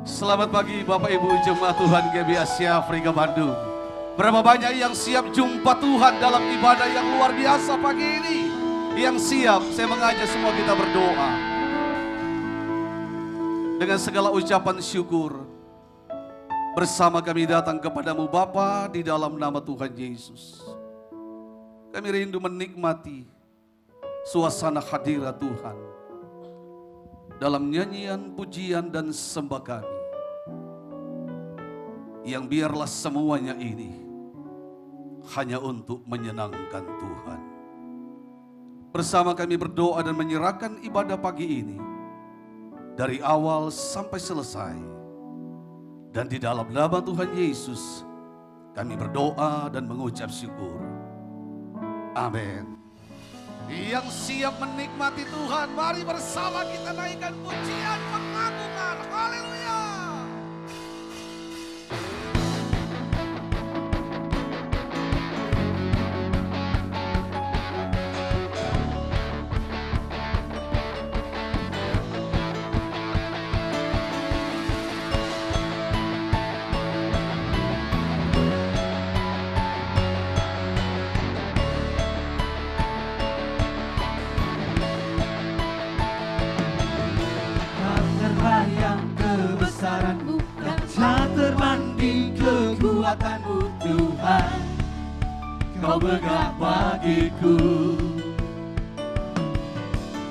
Selamat pagi Bapak Ibu Jemaat Tuhan GBI Afrika Bandung. Berapa banyak yang siap jumpa Tuhan dalam ibadah yang luar biasa pagi ini? Yang siap, saya mengajak semua kita berdoa. Dengan segala ucapan syukur, bersama kami datang kepadamu Bapa di dalam nama Tuhan Yesus. Kami rindu menikmati suasana hadirat Tuhan dalam nyanyian, pujian, dan sembah kami. Yang biarlah semuanya ini hanya untuk menyenangkan Tuhan. Bersama kami berdoa dan menyerahkan ibadah pagi ini dari awal sampai selesai. Dan di dalam nama Tuhan Yesus kami berdoa dan mengucap syukur. Amin. Yang siap menikmati Tuhan, mari bersama kita naikkan pujian pengagungan. Haleluya. Kekuatanmu Tuhan, Kau megah bagiku.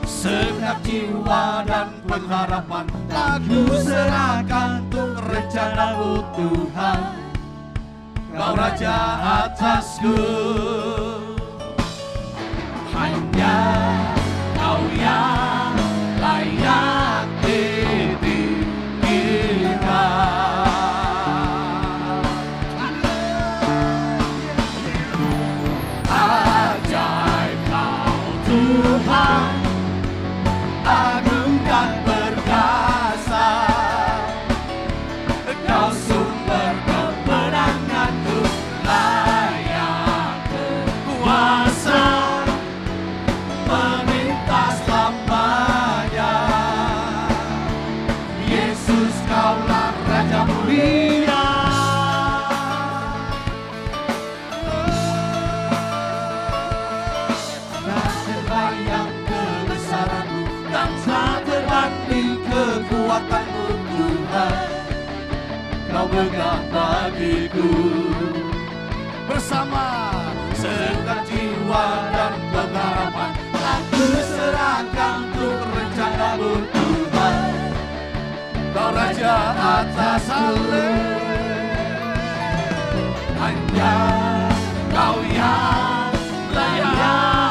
Segenap jiwa dan pengharapan Aku serahkan untuk rencana-Mu Tuhan, Kau Raja atasku. Hanya Kau yang layak ditinggikan. Agung dan perkasa, Kau sumber kemenanganku, layak berkuasa, memintas lamanya. Yesus, Kaulah Raja mulia. Tak terbayang kebesaran-Mu, dan tak terbanding kekuatan-Mu Tuhan, Kau megah bagiku. Bersama segenap jiwa dan pengharapan aku serahkan untuk rencana-Mu Tuhan, Kau Raja atas hanya Kau yang layak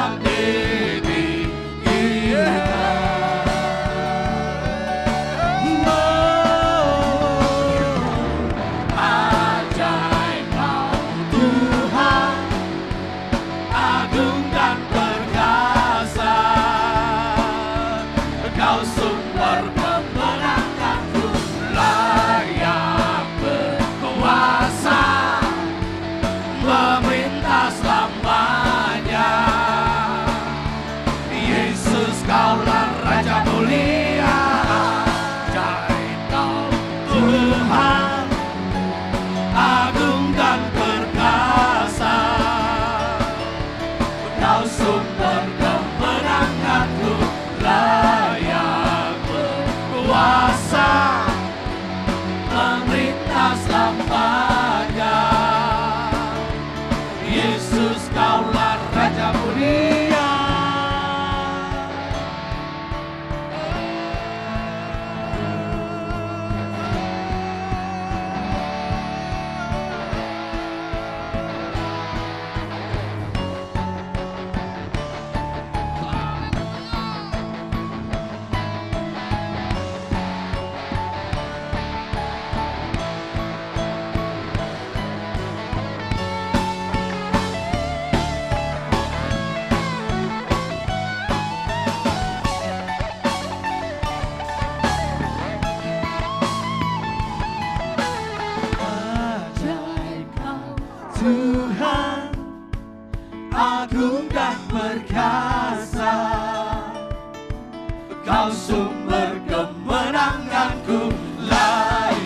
Tuhan, agung dan perkasa, Kau sumber kemenanganku, layak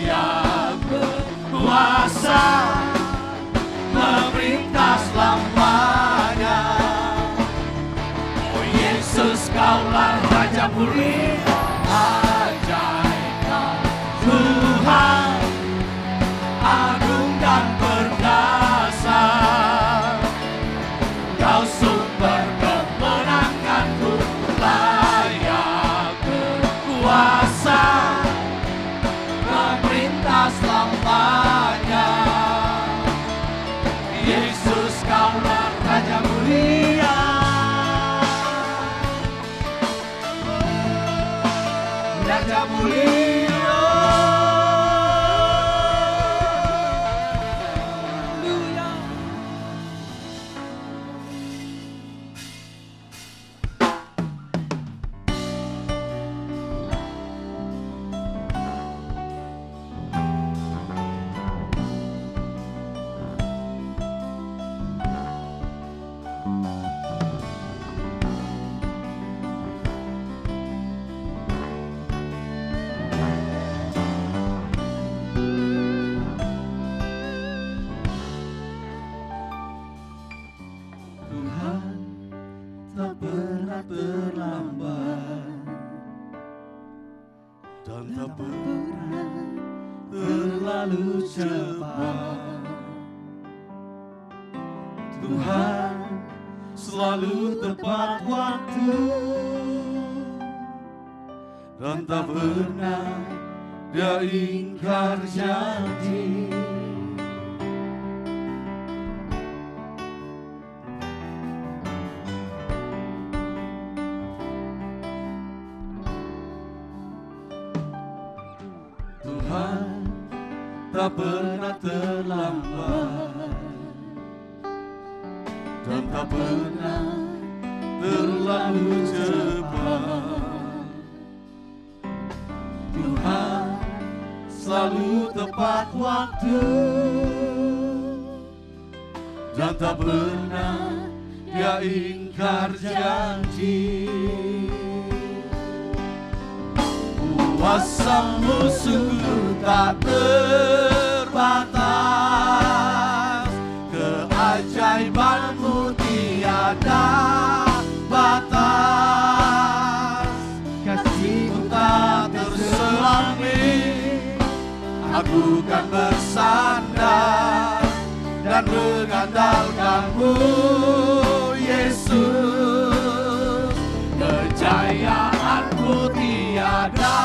dan tak pernah terlalu cepat. Tuhan selalu tepat waktu dan tak pernah Dia ingkar janji. Tuhan tak pernah terlambat dan tak pernah terlalu cepat. Tuhan selalu tepat waktu dan tak pernah Dia ingkar janji. Kuasa-Mu sungguh tak terbatas, keajaiban-Mu tiada batas. Kasih-Mu tak terselami, aku kan bersandar dan mengandalkan-Mu, Yesus. Kejayaan-Mu tiada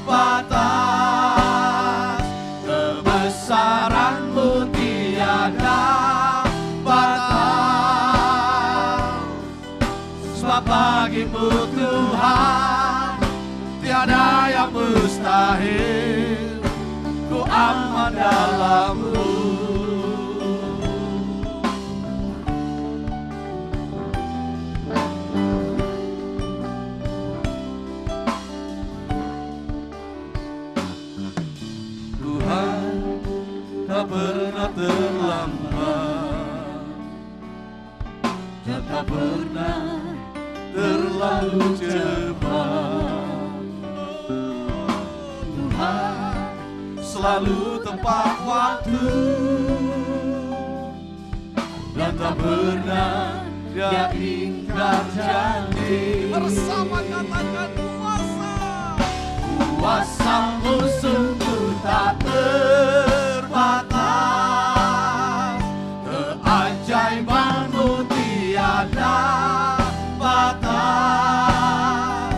batas, kebesaran-Mu tiada batas. Sebab bagi-Mu Tuhan tiada yang mustahil, ku aman dalam-Mu. Tak pernah terlambat dan tak pernah terlalu cepat. Tuhan selalu tepat waktu dan tak pernah Dia ingkar janji. Bersama katakan kuasa. Kuasa-Mu sungguh tak terbatas, keajaiban-Mu tiada batas.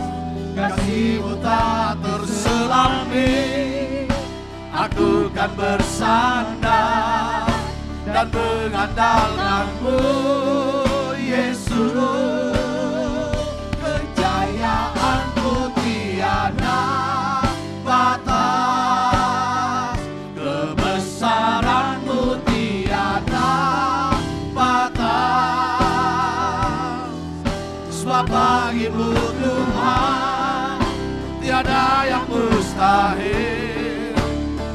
Kasih-Mu tak terselami, aku kan bersandar dan mengandalkan-Mu, Yesus. Kejayaan-Mu tiada batas, kebesaran-Mu tiada batas. Sebab bagi-Mu Tuhan tiada yang mustahil,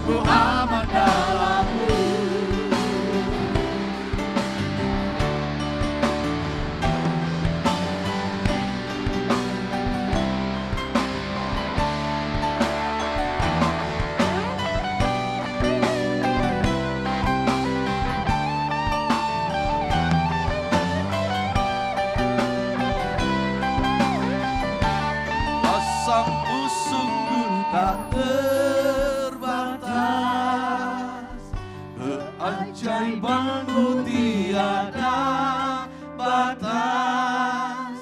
ku aman dalam-Mu. Kuasa-Mu sungguh tak terbatas, keajaiban-Mu tiada batas.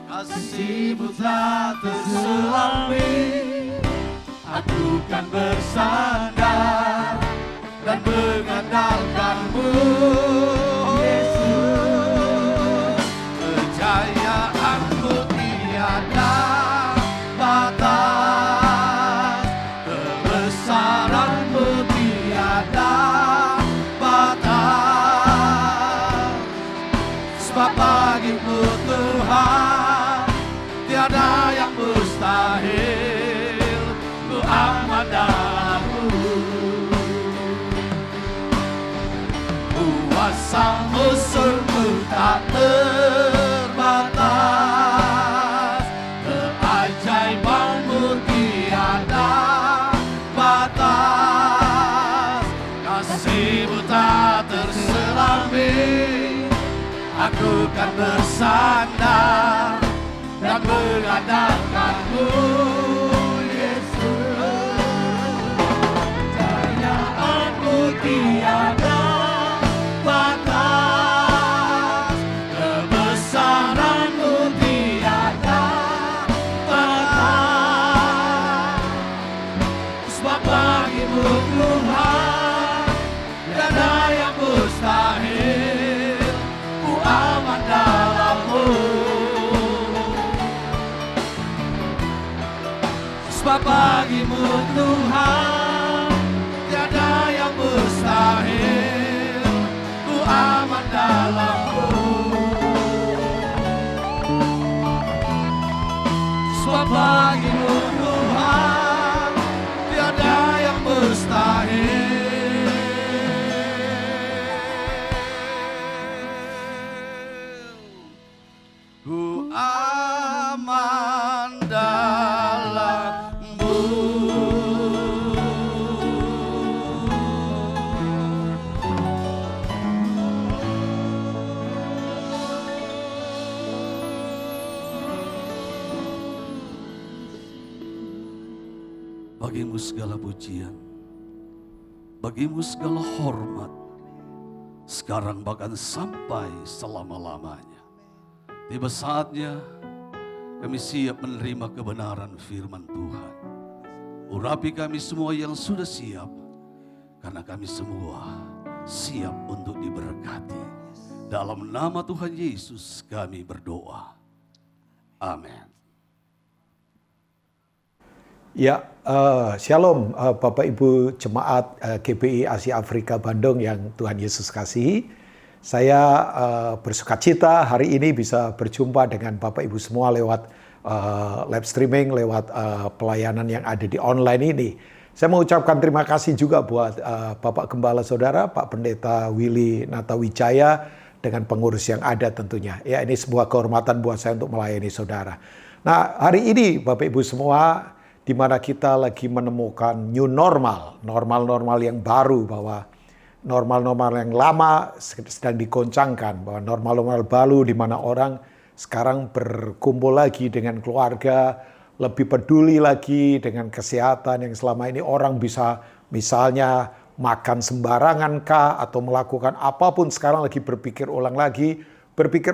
Kasih-Mu tak terselami, aku kan bersandar dan mengandalkan-Mu, Yesus. Kejayaan-Mu tiada batas, kebesaran-Mu tiada batas. Sebab bagi-Mu Tuhan tiada yang mustahil, ku aman dalam-Mu. Kuasa-Mu sungguh tak terbatas, keajaiban-Mu tiada batas. Kasih-Mu tak terselami, aku kan bersandar dan mengandalkan-Mu, Yesus. Sebab bagimu Tuhan tiada yang mustahil, ku aman dalam-Mu. Sebab bagimu Tuhan tiada yang mustahil, ku aman dalam-Mu. Sebab bagimu Tuhan tiada yang mustahil. Ku aman dalam-Mu. Bagimu segala pujian, bagimu segala hormat, sekarang bahkan sampai selama-lamanya. Tiba saatnya kami siap menerima kebenaran firman Tuhan. Urapi kami semua yang sudah siap, karena kami semua siap untuk diberkati. Dalam nama Tuhan Yesus kami berdoa. Amin. Ya, Shalom Bapak Ibu Jemaat GBI Asia Afrika Bandung yang Tuhan Yesus kasihi. Saya bersukacita hari ini bisa berjumpa dengan Bapak Ibu semua lewat live streaming, lewat pelayanan yang ada di online ini. Saya mengucapkan terima kasih juga buat Bapak Gembala Saudara, Pak Pendeta Willy Natawijaya, dengan pengurus yang ada tentunya. Ya, ini sebuah kehormatan buat saya untuk melayani saudara. Nah, hari ini Bapak Ibu semua, di mana kita lagi menemukan new normal, normal-normal yang baru, bahwa normal-normal yang lama sedang digoncangkan, bahwa normal-normal baru di mana orang sekarang berkumpul lagi dengan keluarga, lebih peduli lagi dengan kesehatan yang selama ini orang bisa misalnya makan sembarangan kah, atau melakukan apapun, sekarang lagi berpikir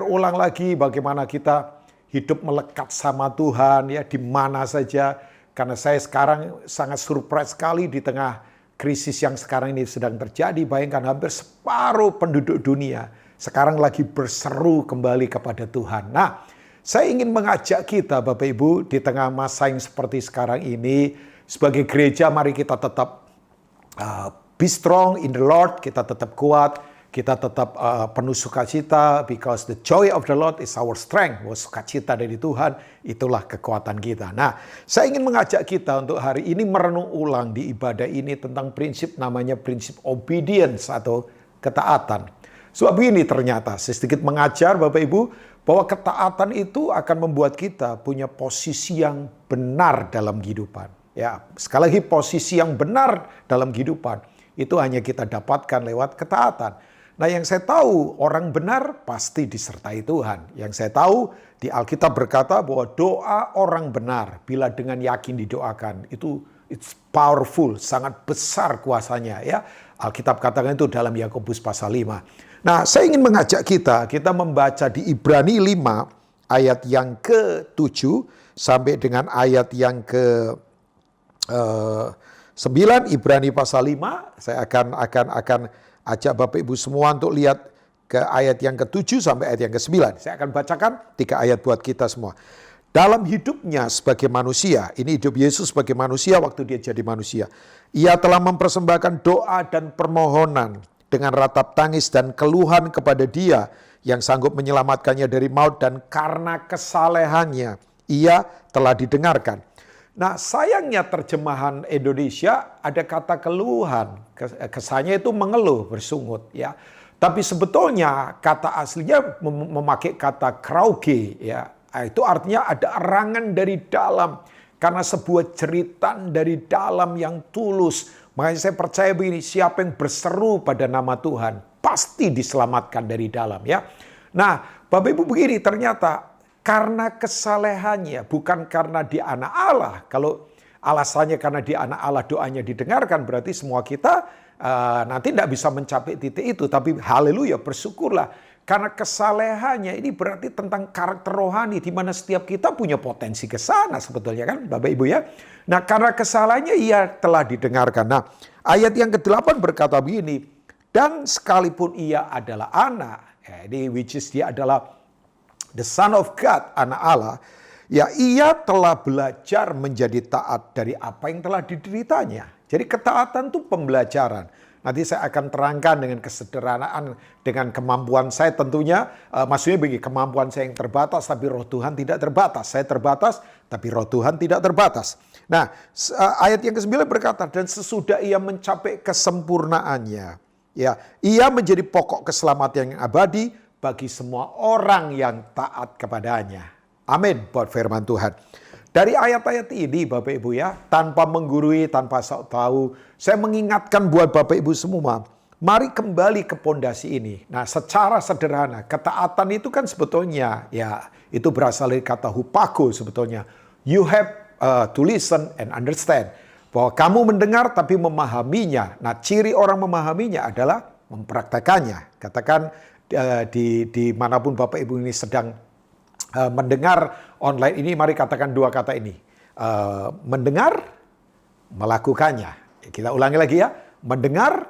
ulang lagi bagaimana kita hidup melekat sama Tuhan, ya, di mana saja. Karena saya sekarang sangat surprise sekali di tengah krisis yang sekarang ini sedang terjadi. Bayangkan hampir separuh penduduk dunia sekarang lagi berseru kembali kepada Tuhan. Nah, saya ingin mengajak kita Bapak Ibu di tengah masa yang seperti sekarang ini, sebagai gereja mari kita tetap be strong in the Lord, kita tetap kuat, kita tetap penuh sukacita, because the joy of the Lord is our strength. Sukacita dari Tuhan, itulah kekuatan kita. Nah, saya ingin mengajak kita untuk hari ini merenung ulang di ibadah ini tentang prinsip namanya prinsip obedience atau ketaatan. Sebab ini ternyata, saya sedikit mengajar Bapak Ibu, bahwa ketaatan itu akan membuat kita punya posisi yang benar dalam kehidupan. Ya, sekali lagi posisi yang benar dalam kehidupan, itu hanya kita dapatkan lewat ketaatan. Nah, yang saya tahu orang benar pasti disertai Tuhan. Yang saya tahu di Alkitab berkata bahwa doa orang benar bila dengan yakin didoakan itu it's powerful, sangat besar kuasanya, ya. Alkitab katakan itu dalam Yakobus pasal 5. Nah, saya ingin mengajak kita membaca di Ibrani 5 ayat yang ke-7 sampai dengan ayat yang ke-9. Ibrani pasal 5, saya akan ajak Bapak Ibu semua untuk lihat ke ayat yang ke-7 sampai ayat yang ke-9. Saya akan bacakan 3 ayat buat kita semua. Dalam hidupnya sebagai manusia, ini hidup Yesus sebagai manusia waktu dia jadi manusia. Ia telah mempersembahkan doa dan permohonan dengan ratap tangis dan keluhan kepada Dia yang sanggup menyelamatkannya dari maut, dan karena kesalehannya ia telah didengarkan. Nah, sayangnya terjemahan Indonesia ada kata keluhan. Kesannya itu mengeluh, bersungut, ya. Tapi sebetulnya kata aslinya memakai kata krauge, ya. Itu artinya ada erangan dari dalam. Karena sebuah jeritan dari dalam yang tulus. Makanya saya percaya begini, siapa yang berseru pada nama Tuhan pasti diselamatkan dari dalam, ya. Nah, Bapak Ibu begini, ternyata karena kesalehannya, bukan karena dia anak Allah. Kalau alasannya karena dia anak Allah doanya didengarkan, berarti semua kita nanti tidak bisa mencapai titik itu. Tapi haleluya, bersyukurlah Karena kesalehannya ini berarti tentang karakter rohani, di mana setiap kita punya potensi ke sana sebetulnya kan Bapak Ibu ya. Nah karena kesalahannya ia telah didengarkan. Nah ayat yang ke-8 berkata begini, dan sekalipun ia adalah anak, ya, ini which is dia adalah the Son of God, anak Allah, ya ia telah belajar menjadi taat dari apa yang telah dideritanya. Jadi ketaatan itu pembelajaran. Nanti saya akan terangkan dengan kesederhanaan, dengan kemampuan saya tentunya. Maksudnya begini, kemampuan saya yang terbatas, tapi roh Tuhan tidak terbatas. Saya terbatas, tapi roh Tuhan tidak terbatas. Nah, ayat yang ke-9 berkata, dan sesudah ia mencapai kesempurnaannya, ya, ia menjadi pokok keselamatan yang abadi bagi semua orang yang taat kepadanya. Amin, buat firman Tuhan. Dari ayat-ayat ini Bapak Ibu ya, tanpa menggurui, tanpa sok tahu, saya mengingatkan buat Bapak Ibu semua, mari kembali ke pondasi ini. Nah secara sederhana, ketaatan itu kan sebetulnya, ya itu berasal dari kata hupago sebetulnya. You have to listen and understand. Bahwa kamu mendengar tapi memahaminya. Nah ciri orang memahaminya adalah mempraktekannya. Katakan di manapun Bapak Ibu ini sedang mendengar online ini, mari katakan dua kata ini. Mendengar, melakukannya. Kita ulangi lagi ya. Mendengar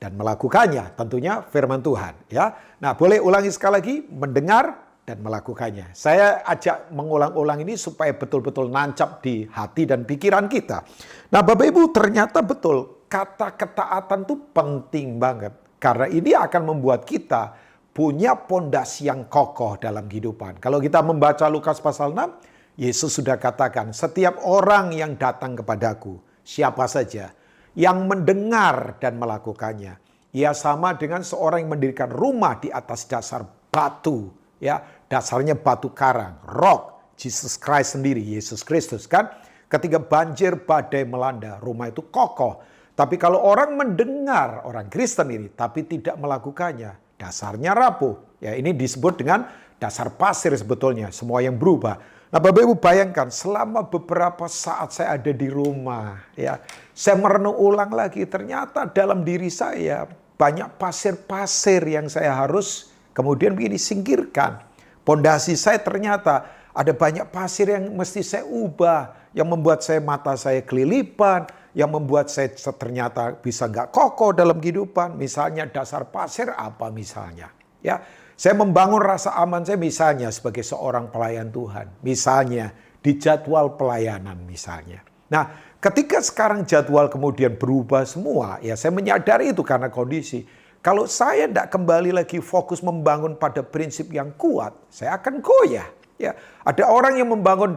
dan melakukannya. Tentunya firman Tuhan. Ya. Nah boleh ulangi sekali lagi. Mendengar dan melakukannya. Saya ajak mengulang-ulang ini supaya betul-betul nancap di hati dan pikiran kita. Nah Bapak Ibu ternyata betul. Kata ketaatan itu penting banget. Karena ini akan membuat kita punya pondasi yang kokoh dalam kehidupan. Kalau kita membaca Lukas pasal 6, Yesus sudah katakan, setiap orang yang datang kepadaku, siapa saja, yang mendengar dan melakukannya, ia sama dengan seorang yang mendirikan rumah di atas dasar batu. Ya, dasarnya batu karang, rock, Jesus Christ sendiri, Yesus Kristus kan. Ketika banjir badai melanda, rumah itu kokoh. Tapi kalau orang mendengar, orang Kristen ini, tapi tidak melakukannya, dasarnya rapuh. Ya, ini disebut dengan dasar pasir sebetulnya. Semua yang berubah. Nah Bapak Ibu bayangkan selama beberapa saat saya ada di rumah. Ya, saya merenung ulang lagi. Ternyata dalam diri saya banyak pasir-pasir yang saya harus kemudian begini singkirkan. Pondasi saya ternyata ada banyak pasir yang mesti saya ubah. Yang membuat mata saya kelilipan. Yang membuat saya ternyata bisa nggak kokoh dalam kehidupan. Misalnya dasar pasir apa misalnya. Ya, saya membangun rasa aman saya misalnya sebagai seorang pelayan Tuhan. Misalnya di jadwal pelayanan misalnya. Nah ketika sekarang jadwal kemudian berubah semua. Ya saya menyadari itu karena kondisi. Kalau saya tidak kembali lagi fokus membangun pada prinsip yang kuat. Saya akan goyah. Ya, ada orang yang membangun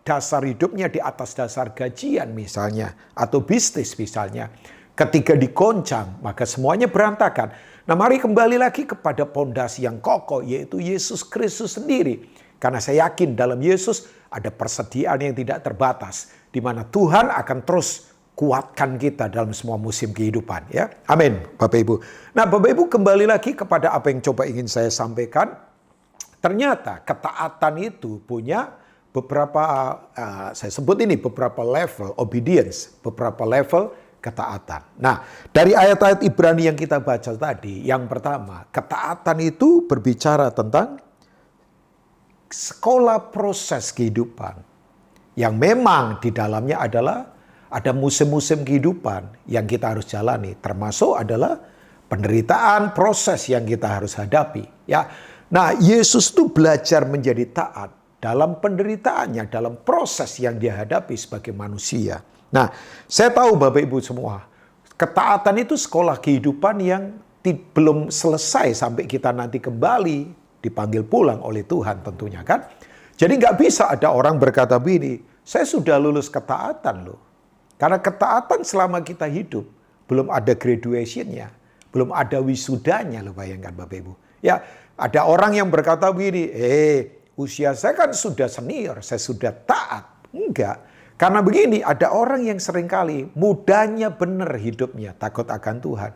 dasar hidupnya di atas dasar gajian misalnya. Atau bisnis misalnya. Ketika digoncang maka semuanya berantakan. Nah mari kembali lagi kepada pondasi yang kokoh. Yaitu Yesus Kristus sendiri. Karena saya yakin dalam Yesus ada persediaan yang tidak terbatas. Di mana Tuhan akan terus kuatkan kita dalam semua musim kehidupan. Ya, amin Bapak Ibu. Nah Bapak Ibu kembali lagi kepada apa yang coba ingin saya sampaikan. Ternyata ketaatan itu punya beberapa, saya sebut ini beberapa level obedience, beberapa level ketaatan. Nah, dari ayat-ayat Ibrani yang kita baca tadi, yang pertama, ketaatan itu berbicara tentang sekolah proses kehidupan. Yang memang di dalamnya adalah ada musim-musim kehidupan yang kita harus jalani. Termasuk adalah penderitaan, proses yang kita harus hadapi. Ya, nah Yesus itu belajar menjadi taat dalam penderitaannya, dalam proses yang dia hadapi sebagai manusia. Nah, saya tahu Bapak Ibu semua, ketaatan itu sekolah kehidupan yang belum selesai sampai kita nanti kembali dipanggil pulang oleh Tuhan tentunya kan. Jadi nggak bisa ada orang berkata begini, saya sudah lulus ketaatan loh. Karena ketaatan selama kita hidup, belum ada graduation-nya, belum ada wisudanya loh bayangkan Bapak Ibu. Ya, ada orang yang berkata begini, usia saya kan sudah senior, saya sudah taat. Enggak. Karena begini, ada orang yang seringkali mudanya benar hidupnya, takut akan Tuhan.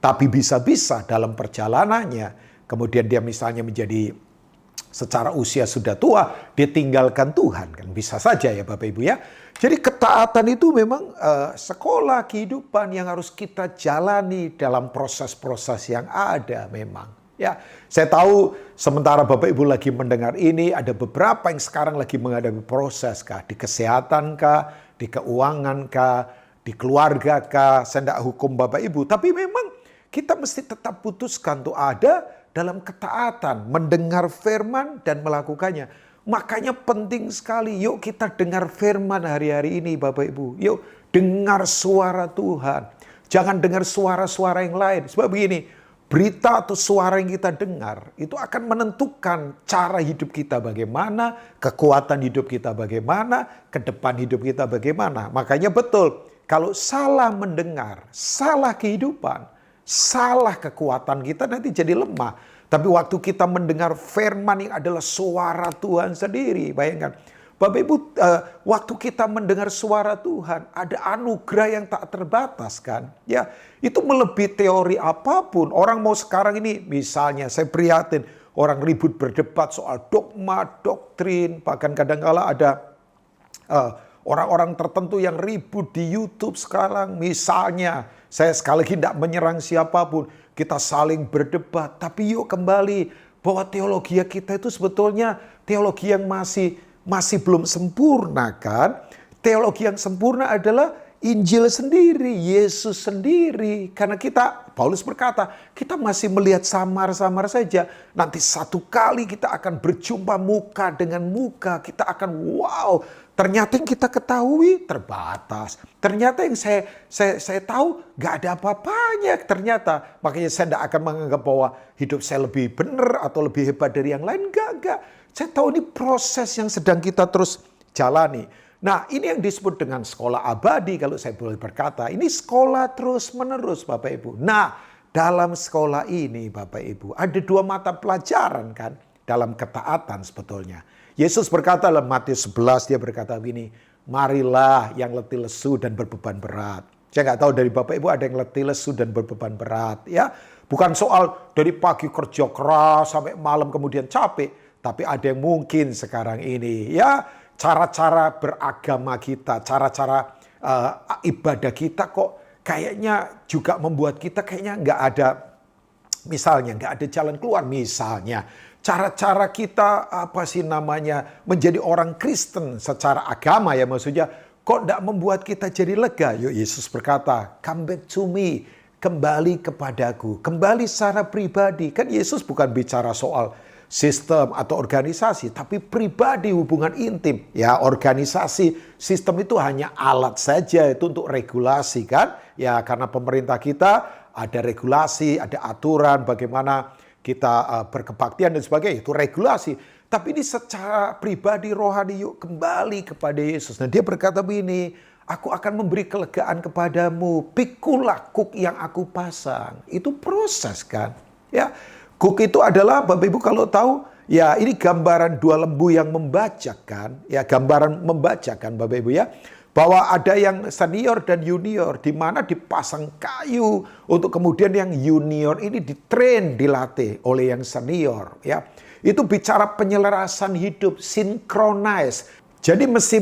Tapi bisa-bisa dalam perjalanannya, kemudian dia misalnya menjadi secara usia sudah tua, dia tinggalkan Tuhan. Kan bisa saja ya Bapak Ibu ya. Jadi ketaatan itu memang sekolah kehidupan yang harus kita jalani dalam proses-proses yang ada memang. Ya, saya tahu sementara Bapak Ibu lagi mendengar ini, ada beberapa yang sekarang lagi menghadapi proses kah, di kesehatan kah, di keuangan kah, di keluarga kah, saya tidak hukum Bapak Ibu, tapi memang kita mesti tetap putuskan untuk ada dalam ketaatan, mendengar firman dan melakukannya. Makanya penting sekali, yuk kita dengar firman hari-hari ini Bapak Ibu. Yuk dengar suara Tuhan. Jangan dengar suara-suara yang lain. Sebab begini, berita atau suara yang kita dengar itu akan menentukan cara hidup kita bagaimana, kekuatan hidup kita bagaimana, ke depan hidup kita bagaimana. Makanya betul, kalau salah mendengar, salah kehidupan, salah kekuatan kita nanti jadi lemah. Tapi waktu kita mendengar firman yang adalah suara Tuhan sendiri, bayangkan. Bapak Ibu, waktu kita mendengar suara Tuhan, ada anugerah yang tak terbatas kan. Ya, itu melebihi teori apapun. Orang mau sekarang ini, misalnya saya prihatin, orang ribut berdebat soal dogma, doktrin, bahkan kadang-kala ada orang-orang tertentu yang ribut di YouTube sekarang. Misalnya, saya sekali lagi tidak menyerang siapapun, kita saling berdebat. Tapi yuk kembali, bahwa teologi kita itu sebetulnya teologi yang masih belum sempurna kan. Teologi yang sempurna adalah Injil sendiri, Yesus sendiri. Karena kita, Paulus berkata, kita masih melihat samar-samar saja. Nanti satu kali kita akan berjumpa muka dengan muka. Kita akan wow, ternyata yang kita ketahui terbatas. Ternyata yang saya tahu gak ada apa-apanya ternyata. Makanya saya tidak akan menganggap bahwa hidup saya lebih benar atau lebih hebat dari yang lain. Enggak. Saya tahu ini proses yang sedang kita terus jalani. Nah, ini yang disebut dengan sekolah abadi kalau saya boleh berkata. Ini sekolah terus-menerus Bapak Ibu. Nah, dalam sekolah ini Bapak Ibu ada 2 mata pelajaran kan dalam ketaatan sebetulnya. Yesus berkata dalam Matius 11, dia berkata begini, marilah yang letih lesu dan berbeban berat. Saya nggak tahu dari Bapak Ibu ada yang letih lesu dan berbeban berat. Ya, bukan soal dari pagi kerja keras sampai malam kemudian capek. Tapi ada yang mungkin sekarang ini ya cara-cara beragama kita, cara-cara ibadah kita kok kayaknya juga membuat kita kayaknya nggak ada, misalnya nggak ada jalan keluar. Misalnya cara-cara kita menjadi orang Kristen secara agama ya maksudnya kok nggak membuat kita jadi lega. Yuk Yesus berkata, come back to me, kembali kepadaku, kembali secara pribadi. Kan Yesus bukan bicara soal sistem atau organisasi, tapi pribadi, hubungan intim. Ya, organisasi, sistem itu hanya alat saja itu untuk regulasi kan. Ya, karena pemerintah kita ada regulasi, ada aturan bagaimana kita berkebaktian dan sebagainya, itu regulasi. Tapi ini secara pribadi rohani yuk kembali kepada Yesus. Nah, dia berkata begini, aku akan memberi kelegaan kepadamu, pikulah kuk yang aku pasang. Itu proses kan. Ya, kuk itu adalah, Bapak Ibu kalau tahu, ya ini gambaran 2 lembu yang membacakan, ya gambaran membacakan Bapak Ibu ya. Bahwa ada yang senior dan junior, di mana dipasang kayu untuk kemudian yang junior ini ditrain, dilatih oleh yang senior. Ya, itu bicara penyelarasan hidup, synchronize. Jadi mesti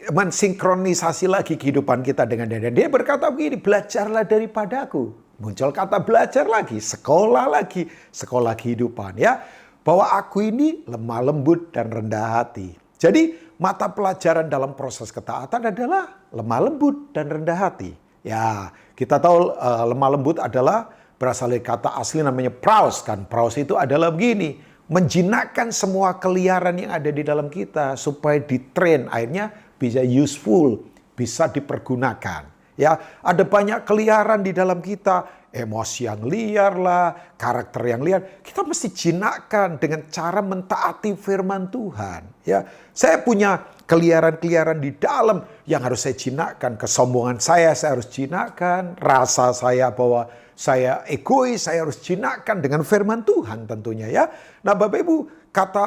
mensinkronisasi lagi kehidupan kita dengan dia. Dan dia berkata begini, belajarlah daripadaku. Muncul kata belajar lagi, sekolah kehidupan ya. Bahwa aku ini lemah lembut dan rendah hati. Jadi mata pelajaran dalam proses ketaatan adalah lemah lembut dan rendah hati. Ya, kita tahu lemah lembut adalah berasal dari kata asli namanya praus kan. Praus itu adalah begini, menjinakkan semua keliaran yang ada di dalam kita supaya ditrain, akhirnya bisa useful, bisa dipergunakan. Ya, ada banyak keliaran di dalam kita, emosi yang liar lah, karakter yang liar. Kita mesti jinakkan dengan cara mentaati firman Tuhan. Ya, saya punya keliaran-keliaran di dalam yang harus saya jinakkan. Kesombongan saya harus jinakkan. Rasa saya bahwa saya egois, saya harus jinakkan dengan firman Tuhan tentunya ya. Nah, Bapak Ibu, kata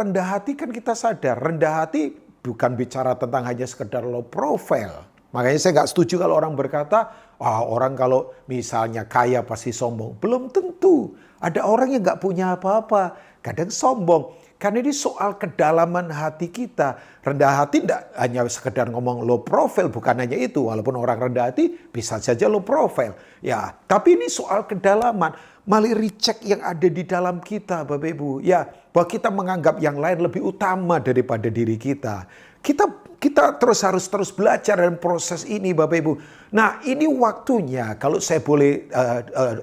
rendah hati kan kita sadar. Rendah hati bukan bicara tentang hanya sekedar low profile. Makanya saya nggak setuju kalau orang berkata, orang kalau misalnya kaya pasti sombong. Belum tentu. Ada orang yang nggak punya apa-apa, kadang sombong. Karena ini soal kedalaman hati kita. Rendah hati tidak hanya sekedar ngomong low profile, bukan hanya itu. Walaupun orang rendah hati bisa saja low profile. Ya, tapi ini soal kedalaman. Mari recheck yang ada di dalam kita, Bapak Ibu. Ya, bahwa kita menganggap yang lain lebih utama daripada diri kita. Kita harus terus belajar dalam proses ini, Bapak Ibu. Nah, ini waktunya, kalau saya boleh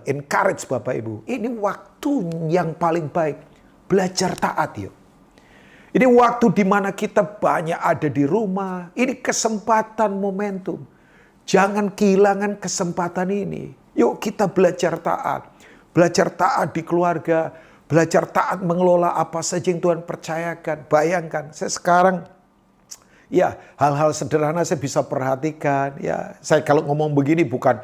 encourage Bapak Ibu, ini waktu yang paling baik. Belajar taat yuk. Ini waktu di mana kita banyak ada di rumah. Ini kesempatan momentum. Jangan kehilangan kesempatan ini. Yuk kita belajar taat. Belajar taat di keluarga. Belajar taat mengelola apa saja yang Tuhan percayakan. Bayangkan, saya sekarang ya hal-hal sederhana saya bisa perhatikan. Ya, saya kalau ngomong begini bukan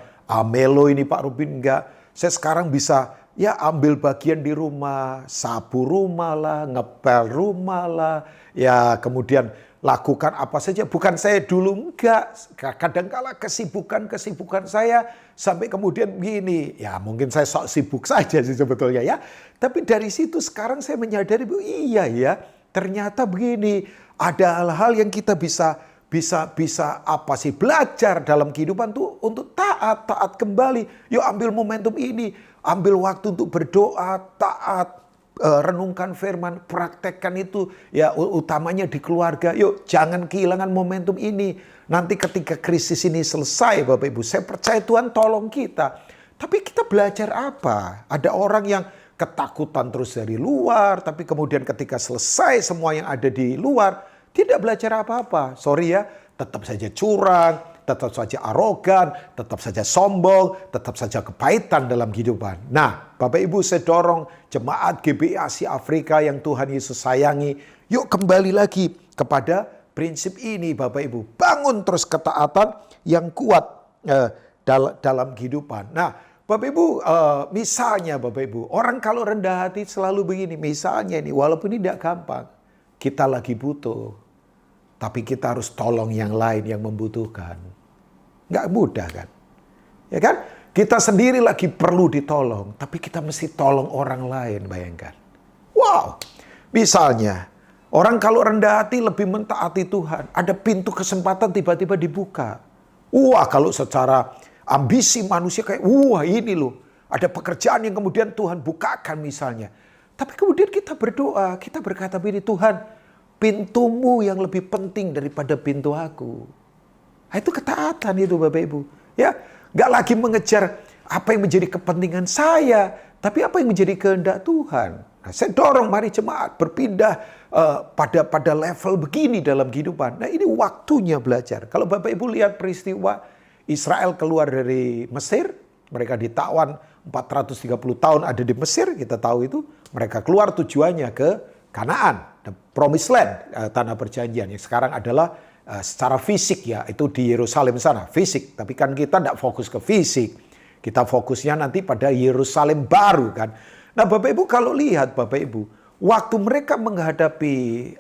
melo ini Pak Rubin, enggak. Saya sekarang bisa ya ambil bagian di rumah, sapu rumah lah, ngepel rumah lah, ya kemudian lakukan apa saja. Bukan saya dulu, enggak. Kadangkala kesibukan saya sampai kemudian begini. Ya mungkin saya sok sibuk saja sih sebetulnya ya. Tapi dari situ sekarang saya menyadari, iya ya, ternyata begini. Ada hal-hal yang kita bisa belajar dalam kehidupan tuh untuk taat kembali. Yuk ambil momentum ini, ambil waktu untuk berdoa, taat, renungkan firman, praktekkan itu ya utamanya di keluarga. Yuk jangan kehilangan momentum ini. Nanti ketika krisis ini selesai Bapak Ibu, saya percaya Tuhan tolong kita. Tapi kita belajar apa? Ada orang yang ketakutan terus dari luar, tapi kemudian ketika selesai semua yang ada di luar, tidak belajar apa-apa. Sorry ya, tetap saja curang, tetap saja arogan, tetap saja sombong, tetap saja kepahitan dalam kehidupan. Nah, Bapak Ibu saya dorong jemaat GBI Asia Afrika yang Tuhan Yesus sayangi. Yuk kembali lagi kepada prinsip ini Bapak Ibu. Bangun terus ketaatan yang kuat dalam kehidupan. Nah, Bapak Ibu, misalnya Bapak Ibu, orang kalau rendah hati selalu begini. Misalnya ini, walaupun ini tidak gampang, kita lagi butuh. Tapi kita harus tolong yang lain yang membutuhkan. Nggak mudah kan? Ya kan? Kita sendiri lagi perlu ditolong, tapi kita mesti tolong orang lain, bayangkan. Wow! Misalnya, orang kalau rendah hati lebih mentaati Tuhan. Ada pintu kesempatan tiba-tiba dibuka. Wah, kalau secara ambisi manusia kayak, wah ini loh. Ada pekerjaan yang kemudian Tuhan bukakan misalnya. Tapi kemudian kita berdoa, kita berkata begini, Tuhan, pintumu yang lebih penting daripada pintu aku. Nah, itu ketaatan itu Bapak Ibu. Ya, nggak lagi mengejar apa yang menjadi kepentingan saya, tapi apa yang menjadi kehendak Tuhan. Nah, saya dorong mari jemaat berpindah pada level begini dalam kehidupan. Nah, ini waktunya belajar. Kalau Bapak Ibu lihat peristiwa Israel keluar dari Mesir, mereka ditawan 430 tahun ada di Mesir, kita tahu itu. Mereka keluar tujuannya ke Kanaan, the Promised Land, tanah perjanjian. Yang sekarang adalah secara fisik ya, itu di Yerusalem sana, fisik. Tapi kan kita tidak fokus ke fisik. Kita fokusnya nanti pada Yerusalem baru kan. Nah Bapak Ibu kalau lihat Bapak Ibu, waktu mereka menghadapi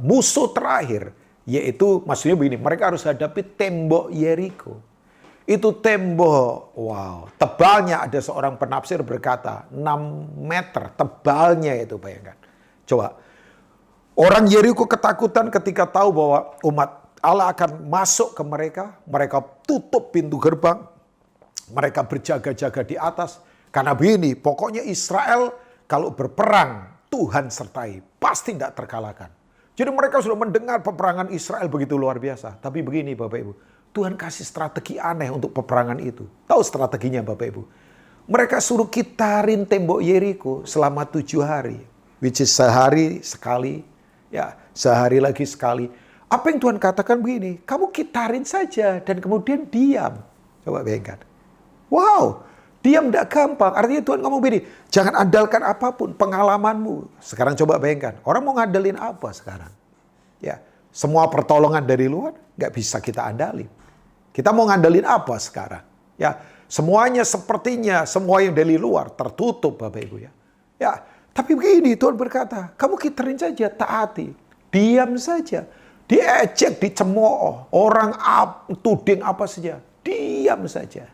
musuh terakhir, yaitu maksudnya begini, mereka harus hadapi tembok Yeriko. Itu tembok, wow, tebalnya ada seorang penafsir berkata 6 meter tebalnya itu, bayangkan. Coba, orang Yeriko ketakutan ketika tahu bahwa umat Allah akan masuk ke mereka. Mereka tutup pintu gerbang, mereka berjaga-jaga di atas. Karena begini, pokoknya Israel kalau berperang, Tuhan sertai, pasti tidak terkalahkan. Jadi mereka sudah mendengar peperangan Israel begitu luar biasa. Tapi begini Bapak Ibu, Tuhan kasih strategi aneh untuk peperangan itu. Tahu strateginya Bapak Ibu? Mereka suruh kitarin tembok Yeriko selama 7 hari. Which is sehari sekali. Ya, sehari lagi sekali. Apa yang Tuhan katakan begini, kamu kitarin saja dan kemudian diam. Coba bayangkan. Wow, diam tidak gampang. Artinya Tuhan ngomong begini, jangan andalkan apapun, pengalamanmu. Sekarang coba bayangkan, orang mau ngandelin apa sekarang? Ya, semua pertolongan dari luar nggak bisa kita andalin. Kita mau ngandelin apa sekarang? Ya, semuanya sepertinya semua yang dari luar tertutup Bapak Ibu ya. Ya, tapi begini Tuhan berkata, kamu kitarin saja, taati, diam saja, diejek, dicemooh, orang tuding apa saja, diam saja.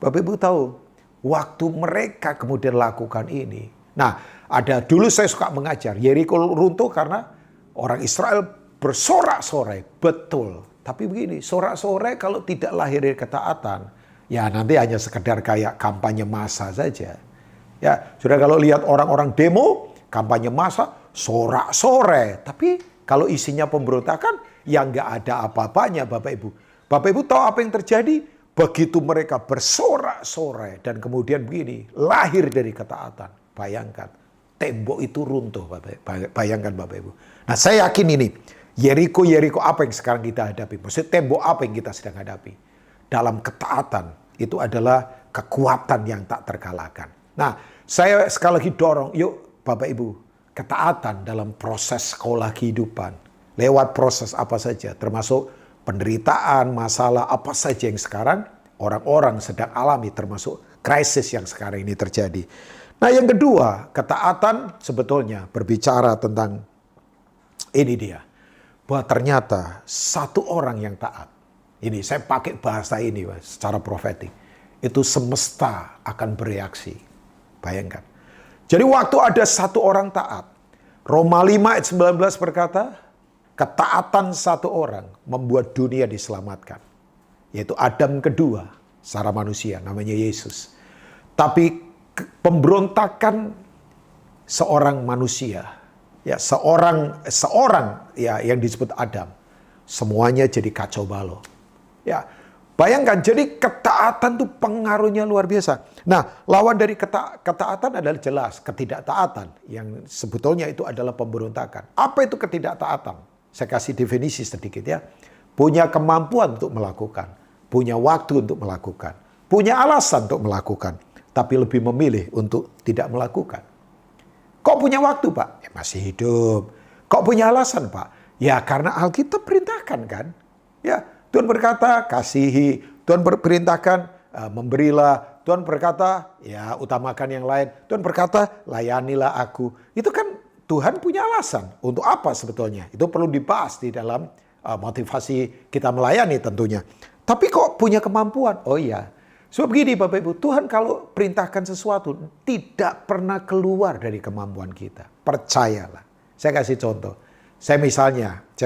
Bapak Ibu tahu, waktu mereka kemudian lakukan ini. Nah, Dulu saya suka mengajar, Yeriko runtuh karena orang Israel bersorak-sorai. Betul. Tapi begini, sorak-sorai kalau tidak lahir dari ketaatan, ya nanti hanya sekedar kayak kampanye massa saja. Ya, sudah kalau lihat orang-orang demo, kampanye massa, sorak-sorai. Tapi kalau isinya pemberontakan, ya nggak ada apa-apanya Bapak Ibu. Bapak Ibu tahu apa yang terjadi? Begitu mereka bersorak-sorai dan kemudian begini, lahir dari ketaatan. Bayangkan, tembok itu runtuh, bayangkan Bapak Ibu. Nah saya yakin ini, Yeriko apa yang sekarang kita hadapi? Maksudnya tembok apa yang kita sedang hadapi? Dalam ketaatan, itu adalah kekuatan yang tak terkalahkan. Nah saya sekali lagi dorong, yuk Bapak Ibu, ketaatan dalam proses sekolah kehidupan. Lewat proses apa saja, termasuk penderitaan, masalah apa saja yang sekarang orang-orang sedang alami, termasuk krisis yang sekarang ini terjadi. Nah yang kedua, ketaatan sebetulnya berbicara tentang ini dia. Bahwa ternyata satu orang yang taat. Ini saya pakai bahasa ini secara profetik. Itu semesta akan bereaksi. Bayangkan. Jadi waktu ada satu orang taat. Roma 5 ayat 19 berkata, ketaatan satu orang membuat dunia diselamatkan. Yaitu Adam kedua secara manusia, namanya Yesus. Tapi pemberontakan seorang manusia, ya seorang ya yang disebut Adam, semuanya jadi kacau balau. Ya, bayangkan, jadi ketaatan itu pengaruhnya luar biasa. Nah, lawan dari ketaatan adalah jelas ketidaktaatan, yang sebetulnya itu adalah pemberontakan. Apa itu ketidaktaatan? Saya kasih definisi sedikit ya. Punya kemampuan untuk melakukan, punya waktu untuk melakukan, punya alasan untuk melakukan, tapi lebih memilih untuk tidak melakukan. Kok punya waktu Pak? Ya, masih hidup. Kok punya alasan Pak? Ya karena Alkitab perintahkan kan. Ya, Tuhan berkata kasihi, Tuhan perintahkan memberilah, Tuhan berkata ya utamakan yang lain, Tuhan berkata layanilah aku. Itu kan Tuhan punya alasan untuk apa sebetulnya. Itu perlu dibahas di dalam motivasi kita melayani tentunya. Tapi kok punya kemampuan? Oh iya. Sebab begini Bapak Ibu, Tuhan kalau perintahkan sesuatu tidak pernah keluar dari kemampuan kita. Percayalah. Saya kasih contoh. Saya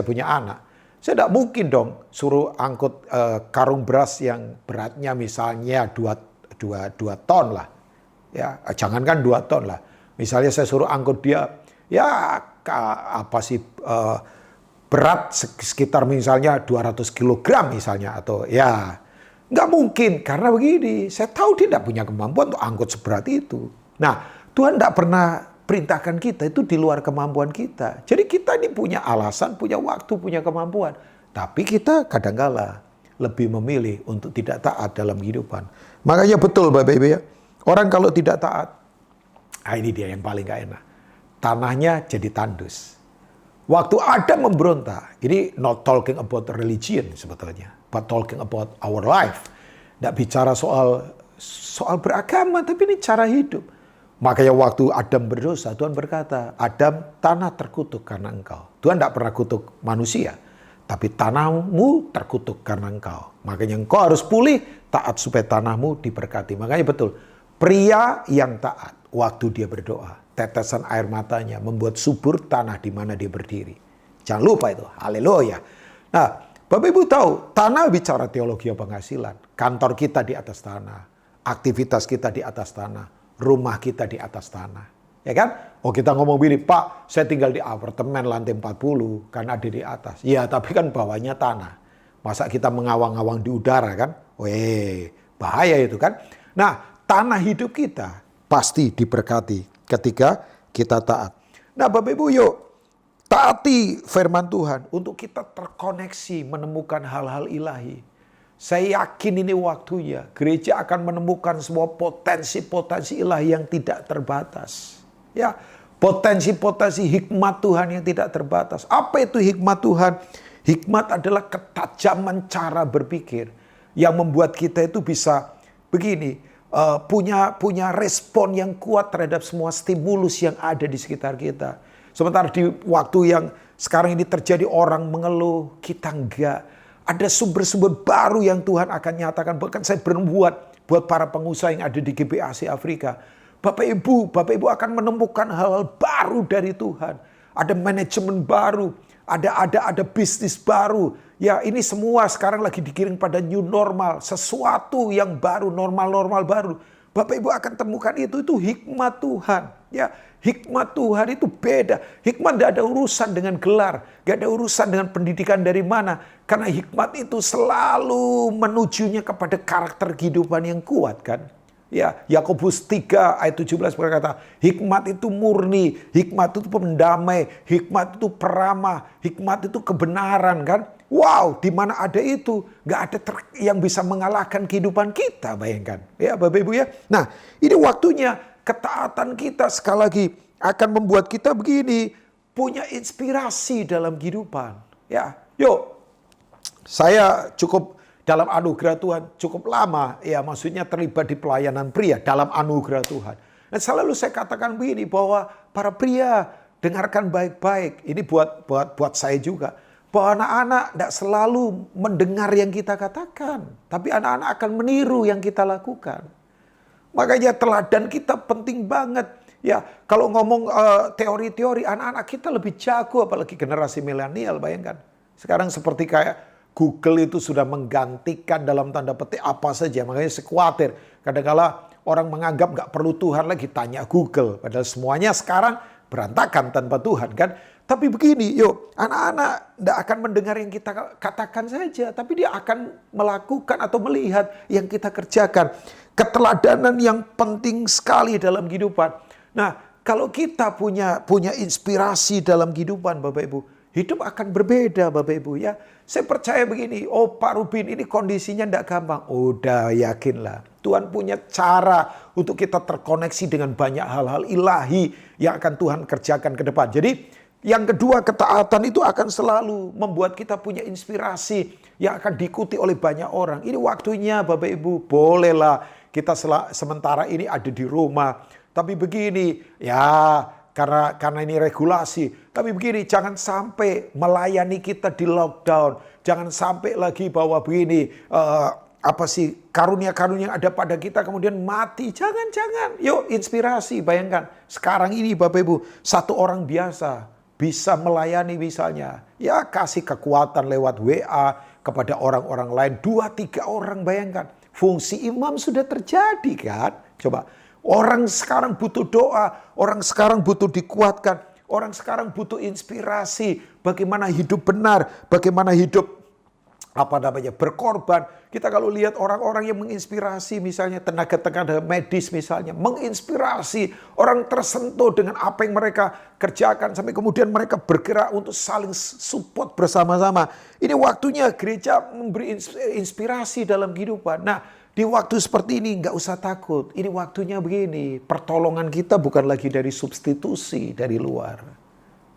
punya anak. Saya tidak mungkin dong suruh angkut karung beras yang beratnya misalnya 2 ton lah. Ya, jangankan 2 ton lah. Misalnya saya suruh angkut dia, ya berat sekitar misalnya 200 kg misalnya. Atau ya nggak mungkin, karena begini, saya tahu dia tidak punya kemampuan untuk angkut seberat itu. Nah, Tuhan tidak pernah perintahkan kita, itu di luar kemampuan kita. Jadi kita ini punya alasan, punya waktu, punya kemampuan. Tapi kita kadang-kala lebih memilih untuk tidak taat dalam kehidupan. Makanya betul Bapak Ibu ya, orang kalau tidak taat, ini dia yang paling gak enak. Tanahnya jadi tandus. Waktu Adam memberontak, ini not talking about religion sebetulnya, but talking about our life. Tidak bicara soal beragama, tapi ini cara hidup. Makanya waktu Adam berdosa, Tuhan berkata, Adam, tanah terkutuk karena engkau. Tuhan tidak pernah kutuk manusia, tapi tanahmu terkutuk karena engkau. Makanya engkau harus pulih, taat supaya tanahmu diberkati. Makanya betul, pria yang taat waktu dia berdoa, tetesan air matanya membuat subur tanah di mana dia berdiri. Jangan lupa itu, haleluya. Nah, Bapak Ibu tahu, tanah bicara teologi penghasilan. Kantor kita di atas tanah, aktivitas kita di atas tanah, rumah kita di atas tanah. Ya kan? Oh kita ngomong begini, Pak, saya tinggal di apartemen lantai 40 karena ada di atas. Ya, tapi kan bawahnya tanah. Masa kita mengawang-awang di udara kan? Weh, bahaya itu kan? Nah, tanah hidup kita pasti diberkati ketika kita taat. Nah Bapak Ibu yuk, taati firman Tuhan untuk kita terkoneksi menemukan hal-hal ilahi. Saya yakin ini waktunya gereja akan menemukan semua potensi-potensi ilahi yang tidak terbatas. Ya, potensi-potensi hikmat Tuhan yang tidak terbatas. Apa itu hikmat Tuhan? Hikmat adalah ketajaman cara berpikir yang membuat kita itu bisa begini, punya respon yang kuat terhadap semua stimulus yang ada di sekitar kita. Sementara di waktu yang sekarang ini terjadi orang mengeluh, kita enggak. Ada sumber-sumber baru yang Tuhan akan nyatakan. Bahkan saya berbuat buat para pengusaha yang ada di GBI Asia Afrika. Bapak Ibu akan menemukan hal-hal baru dari Tuhan. Ada manajemen baru, ada bisnis baru. Ya, ini semua sekarang lagi dikirim pada new normal, sesuatu yang baru, normal baru. Bapak Ibu akan temukan itu hikmat Tuhan. Ya, hikmat Tuhan itu beda. Hikmat tidak ada urusan dengan gelar, gak ada urusan dengan pendidikan dari mana. Karena hikmat itu selalu menujunya kepada karakter kehidupan yang kuat kan. Ya, Yakobus 3 ayat 17 berkata, hikmat itu murni, hikmat itu pendamai, hikmat itu peramah, hikmat itu kebenaran kan. Wow, di mana ada itu, nggak ada yang bisa mengalahkan kehidupan kita, bayangkan. Ya, Bapak Ibu ya. Nah, ini waktunya ketaatan kita sekali lagi akan membuat kita begini, punya inspirasi dalam kehidupan. Ya, yuk, saya cukup dalam anugerah Tuhan cukup lama, ya maksudnya terlibat di pelayanan pria dalam anugerah Tuhan. Dan selalu saya katakan begini bahwa para pria dengarkan baik-baik. Ini buat saya juga. Bahwa anak-anak tidak selalu mendengar yang kita katakan, tapi anak-anak akan meniru yang kita lakukan. Makanya teladan kita penting banget. Ya, kalau ngomong teori-teori, anak-anak kita lebih jago, apalagi generasi milenial, bayangkan. Sekarang seperti kayak Google itu sudah menggantikan dalam tanda petik apa saja. Makanya saya khawatir. Kadang-kala orang menganggap nggak perlu Tuhan lagi, tanya Google. Padahal semuanya sekarang berantakan tanpa Tuhan kan. Tapi begini, yuk, anak-anak tidak akan mendengar yang kita katakan saja. Tapi dia akan melakukan atau melihat yang kita kerjakan. Keteladanan yang penting sekali dalam kehidupan. Nah, kalau kita punya inspirasi dalam kehidupan Bapak Ibu, hidup akan berbeda Bapak Ibu ya. Saya percaya begini, oh Pak Rubin ini kondisinya tidak gampang. Udah yakinlah, Tuhan punya cara untuk kita terkoneksi dengan banyak hal-hal ilahi yang akan Tuhan kerjakan ke depan. Jadi yang kedua, ketaatan itu akan selalu membuat kita punya inspirasi yang akan diikuti oleh banyak orang. Ini waktunya Bapak Ibu, bolehlah kita sementara ini ada di rumah. Tapi begini, ya karena ini regulasi. Tapi begini, jangan sampai melayani kita di lockdown. Jangan sampai lagi bahwa begini, karunia-karunia yang ada pada kita kemudian mati. Jangan. Yuk inspirasi, bayangkan. Sekarang ini Bapak Ibu, satu orang biasa bisa melayani misalnya. Ya kasih kekuatan lewat WA kepada orang-orang lain. 2-3 orang, bayangkan. Fungsi imam sudah terjadi kan. Coba. Orang sekarang butuh doa, orang sekarang butuh dikuatkan, orang sekarang butuh inspirasi, bagaimana hidup benar, bagaimana hidup berkorban. Kita kalau lihat orang-orang yang menginspirasi, misalnya tenaga medis misalnya, menginspirasi, orang tersentuh dengan apa yang mereka kerjakan, sampai kemudian mereka bergerak untuk saling support bersama-sama. Ini waktunya gereja memberi inspirasi dalam kehidupan. Nah, di waktu seperti ini nggak usah takut. Ini waktunya begini. Pertolongan kita bukan lagi dari substitusi dari luar.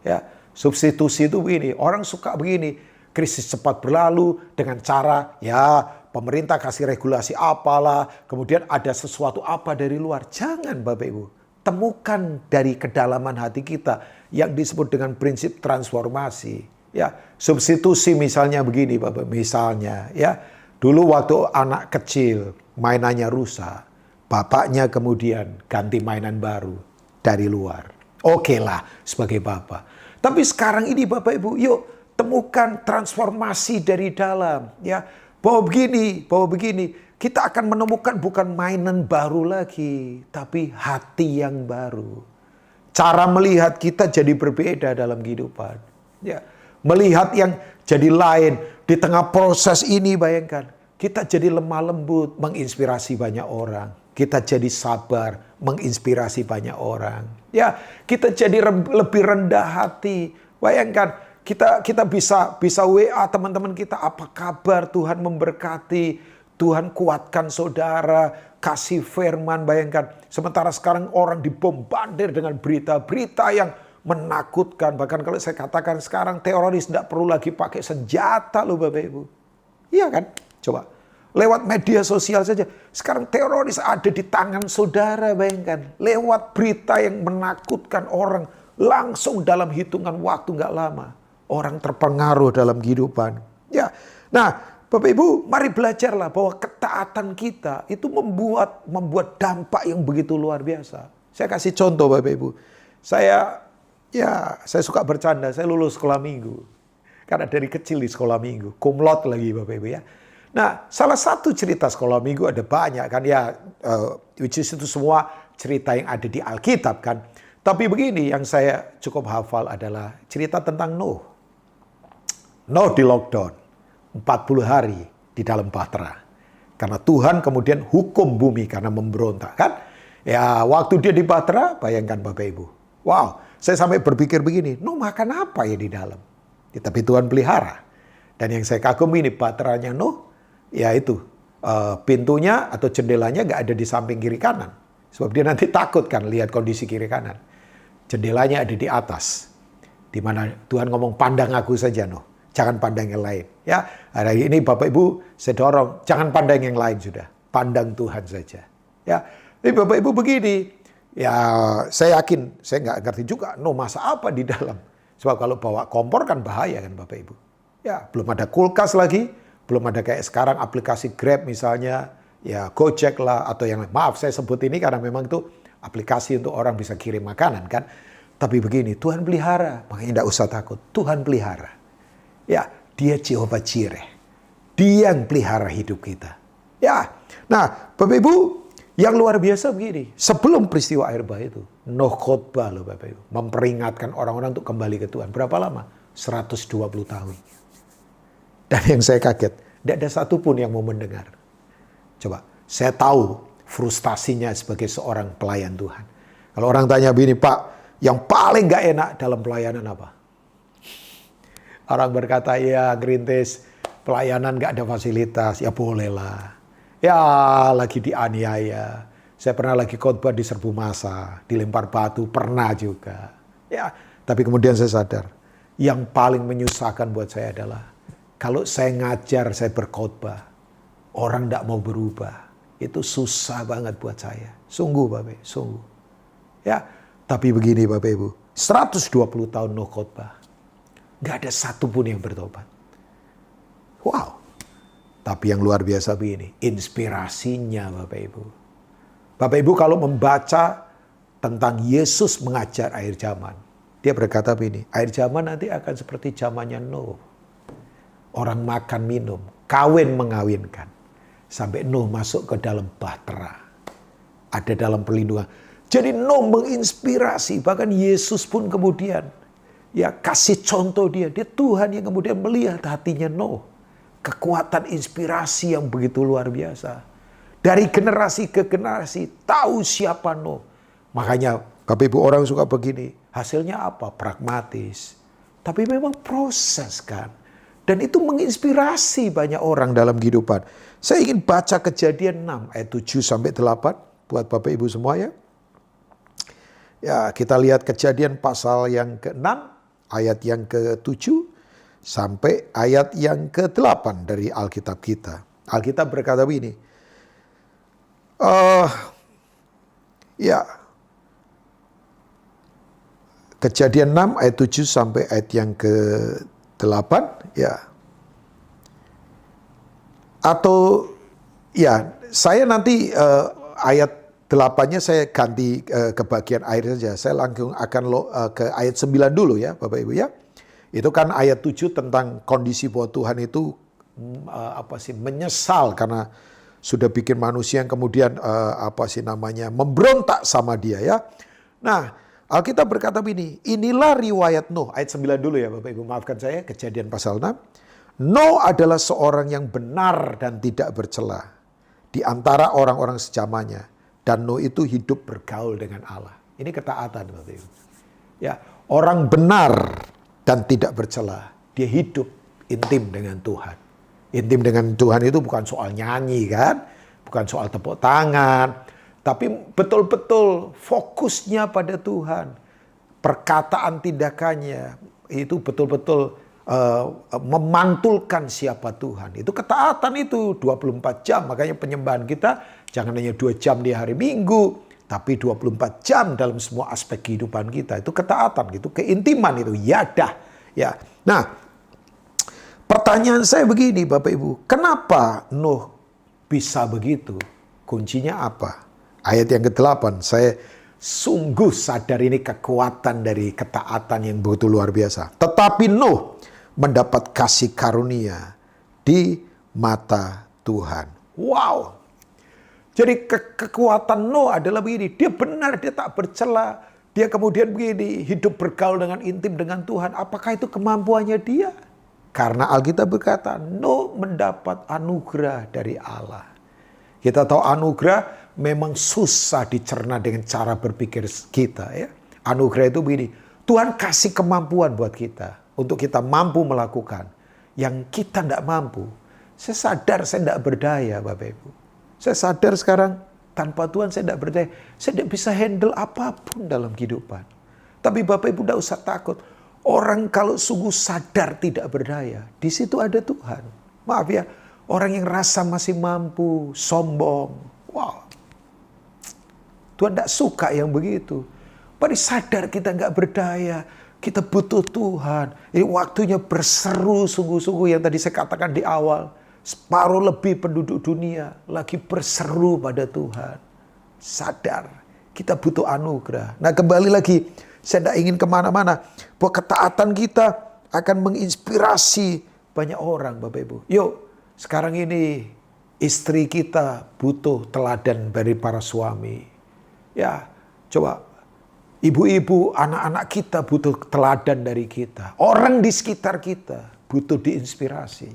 Ya, substitusi itu begini. Orang suka begini. Krisis cepat berlalu dengan cara ya pemerintah kasih regulasi apalah. Kemudian ada sesuatu apa dari luar. Jangan Bapak Ibu. Temukan dari kedalaman hati kita yang disebut dengan prinsip transformasi. Ya, substitusi misalnya begini Bapak. Misalnya ya. Dulu waktu anak kecil mainannya rusak, bapaknya kemudian ganti mainan baru dari luar. Oke lah sebagai bapak. Tapi sekarang ini Bapak Ibu, yuk temukan transformasi dari dalam. Ya, bahwa begini, kita akan menemukan bukan mainan baru lagi, tapi hati yang baru. Cara melihat kita jadi berbeda dalam kehidupan. Ya, melihat yang jadi lain. Di tengah proses ini bayangkan, kita jadi lemah lembut, menginspirasi banyak orang. Kita jadi sabar, menginspirasi banyak orang. Ya, kita jadi lebih rendah hati. Bayangkan, kita bisa WA teman-teman kita, apa kabar, Tuhan memberkati, Tuhan kuatkan saudara, kasih firman, bayangkan. Sementara sekarang orang dibombardir dengan berita-berita yang menakutkan. Bahkan kalau saya katakan sekarang teroris tidak perlu lagi pakai senjata loh Bapak Ibu. Iya kan? Coba. Lewat media sosial saja. Sekarang teroris ada di tangan saudara, bayangkan. Lewat berita yang menakutkan orang. Langsung dalam hitungan waktu nggak lama. Orang terpengaruh dalam kehidupan. Ya. Nah, Bapak Ibu, mari belajarlah bahwa ketaatan kita itu membuat dampak yang begitu luar biasa. Saya kasih contoh Bapak Ibu. Saya suka bercanda, saya lulus sekolah minggu. Karena dari kecil di sekolah minggu, cum laude lagi Bapak Ibu ya. Nah, salah satu cerita sekolah minggu ada banyak kan ya, which is itu semua cerita yang ada di Alkitab kan. Tapi begini yang saya cukup hafal adalah cerita tentang Nuh. Nuh di lockdown 40 hari di dalam bahtera. Karena Tuhan kemudian hukum bumi karena memberontak kan. Ya waktu dia di bahtera, bayangkan Bapak Ibu. Wow, saya sampai berpikir begini, Nuh makan apa ya di dalam? Ya, tapi Tuhan pelihara. Dan yang saya kagumi ini bahteranya Nuh, ya itu pintunya atau jendelanya gak ada di samping kiri kanan. Sebab dia nanti takut kan lihat kondisi kiri kanan. Jendelanya ada di atas. Di mana Tuhan ngomong, pandang aku saja Nuh. Jangan pandang yang lain. Ya, hari ini Bapak Ibu saya dorong, jangan pandang yang lain sudah. Pandang Tuhan saja. Ya, tapi Bapak Ibu begini. Ya, saya yakin, saya nggak ngerti juga, Nuh masak apa di dalam. Sebab kalau bawa kompor kan bahaya kan Bapak Ibu. Ya, belum ada kulkas lagi, belum ada kayak sekarang aplikasi Grab misalnya, ya Gojek lah atau yang lain. Maaf saya sebut ini karena memang itu aplikasi untuk orang bisa kirim makanan kan. Tapi begini, Tuhan pelihara, makanya nggak usah takut. Tuhan pelihara. Ya, dia Jehovah Jireh. Dia yang pelihara hidup kita. Ya, nah Bapak Ibu, yang luar biasa begini. Sebelum peristiwa air bah itu, Nuh khotbah loh Bapak Ibu. Memperingatkan orang-orang untuk kembali ke Tuhan. Berapa lama? 120 tahun. Dan yang saya kaget, tidak ada satupun yang mau mendengar. Coba, saya tahu frustasinya sebagai seorang pelayan Tuhan. Kalau orang tanya begini, Pak, yang paling gak enak dalam pelayanan apa? Orang berkata, ya Gerintis, pelayanan gak ada fasilitas. Ya bolehlah. Ya lagi dianiaya. Saya pernah lagi khotbah diserbu massa, dilempar batu, pernah juga. Ya, tapi kemudian saya sadar, yang paling menyusahkan buat saya adalah, kalau saya ngajar, saya berkhotbah, orang gak mau berubah. Itu susah banget buat saya. Sungguh Bapak, sungguh. Ya, tapi begini Bapak Ibu, 120 tahun Nuh khotbah. Gak ada satupun yang bertobat. Wow. Tapi yang luar biasa begini, inspirasinya Bapak Ibu. Bapak Ibu kalau membaca tentang Yesus mengajar akhir zaman, dia berkata begini, akhir zaman nanti akan seperti zamannya Nuh. Orang makan minum, kawin mengawinkan. Sampai Nuh masuk ke dalam bahtera. Ada dalam perlindungan. Jadi Nuh menginspirasi, bahkan Yesus pun kemudian ya kasih contoh dia Tuhan yang kemudian melihat hatinya Nuh. Kekuatan inspirasi yang begitu luar biasa. Dari generasi ke generasi tahu siapa Nuh. Makanya Bapak Ibu orang suka begini. Hasilnya apa? Pragmatis. Tapi memang proses kan. Dan itu menginspirasi banyak orang dalam kehidupan. Saya ingin baca Kejadian 6 ayat 7 sampai 8 buat Bapak Ibu semua ya. Ya, kita lihat Kejadian pasal yang ke-6 ayat yang ke-7 sampai ayat yang ke-8 dari Alkitab kita. Alkitab berkata begini. Kejadian 6 ayat 7 sampai ayat yang ke-8 ya. Atau ya, saya nanti ayat 8-nya saya ganti ke bagian akhir saja. Saya langsung akan ke ayat 9 dulu ya Bapak Ibu ya. Itu kan ayat 7 tentang kondisi bahwa Tuhan itu menyesal karena sudah bikin manusia yang kemudian memberontak sama dia ya. Nah, Alkitab berkata begini, inilah riwayat Nuh. Ayat 9 dulu ya Bapak Ibu, maafkan saya, Kejadian pasal 6. Nuh adalah seorang yang benar dan tidak bercela di antara orang-orang sejamannya. Dan Nuh itu hidup bergaul dengan Allah. Ini ketaatan Bapak Ibu. Ya, orang benar dan tidak bercela. Dia hidup intim dengan Tuhan. Intim dengan Tuhan itu bukan soal nyanyi kan. Bukan soal tepuk tangan. Tapi betul-betul fokusnya pada Tuhan. Perkataan tindakannya itu betul-betul memantulkan siapa Tuhan. Itu ketaatan itu 24 jam. Makanya penyembahan kita jangan hanya 2 jam di hari Minggu, tapi 24 jam dalam semua aspek kehidupan kita. Itu ketaatan gitu, keintiman itu, yadah. Ya. Nah, Pertanyaan saya begini Bapak Ibu, kenapa Nuh bisa begitu? Kuncinya apa? Ayat yang ke-8, saya sungguh sadar ini kekuatan dari ketaatan yang begitu luar biasa. Tetapi Nuh mendapat kasih karunia di mata Tuhan. Wow. Jadi kekuatan Nuh adalah begini, dia benar, dia tak bercela. Dia kemudian begini, hidup bergaul dengan intim dengan Tuhan. Apakah itu kemampuannya dia? Karena Alkitab berkata, Nuh mendapat anugerah dari Allah. Kita tahu anugerah memang susah dicerna dengan cara berpikir kita. Ya. Anugerah itu begini, Tuhan kasih kemampuan buat kita. Untuk kita mampu melakukan yang kita tidak mampu. Saya sadar saya tidak berdaya Bapak Ibu. Saya sadar sekarang tanpa Tuhan saya tidak berdaya. Saya tidak bisa handle apapun dalam kehidupan. Tapi Bapak Ibu tidak usah takut. Orang kalau sungguh sadar tidak berdaya, di situ ada Tuhan. Maaf ya, orang yang rasa masih mampu, sombong. Wow. Tuhan tidak suka yang begitu. Mari sadar kita nggak berdaya. Kita butuh Tuhan. Ini waktunya berseru sungguh-sungguh yang tadi saya katakan di awal. Separuh lebih penduduk dunia lagi berseru pada Tuhan. Sadar, kita butuh anugerah. Nah kembali lagi, saya tidak ingin kemana-mana. Bahwa ketaatan kita akan menginspirasi banyak orang Bapak Ibu. Yuk, sekarang ini istri kita butuh teladan dari para suami. Ya, coba ibu-ibu, anak-anak kita butuh teladan dari kita. Orang di sekitar kita butuh diinspirasi.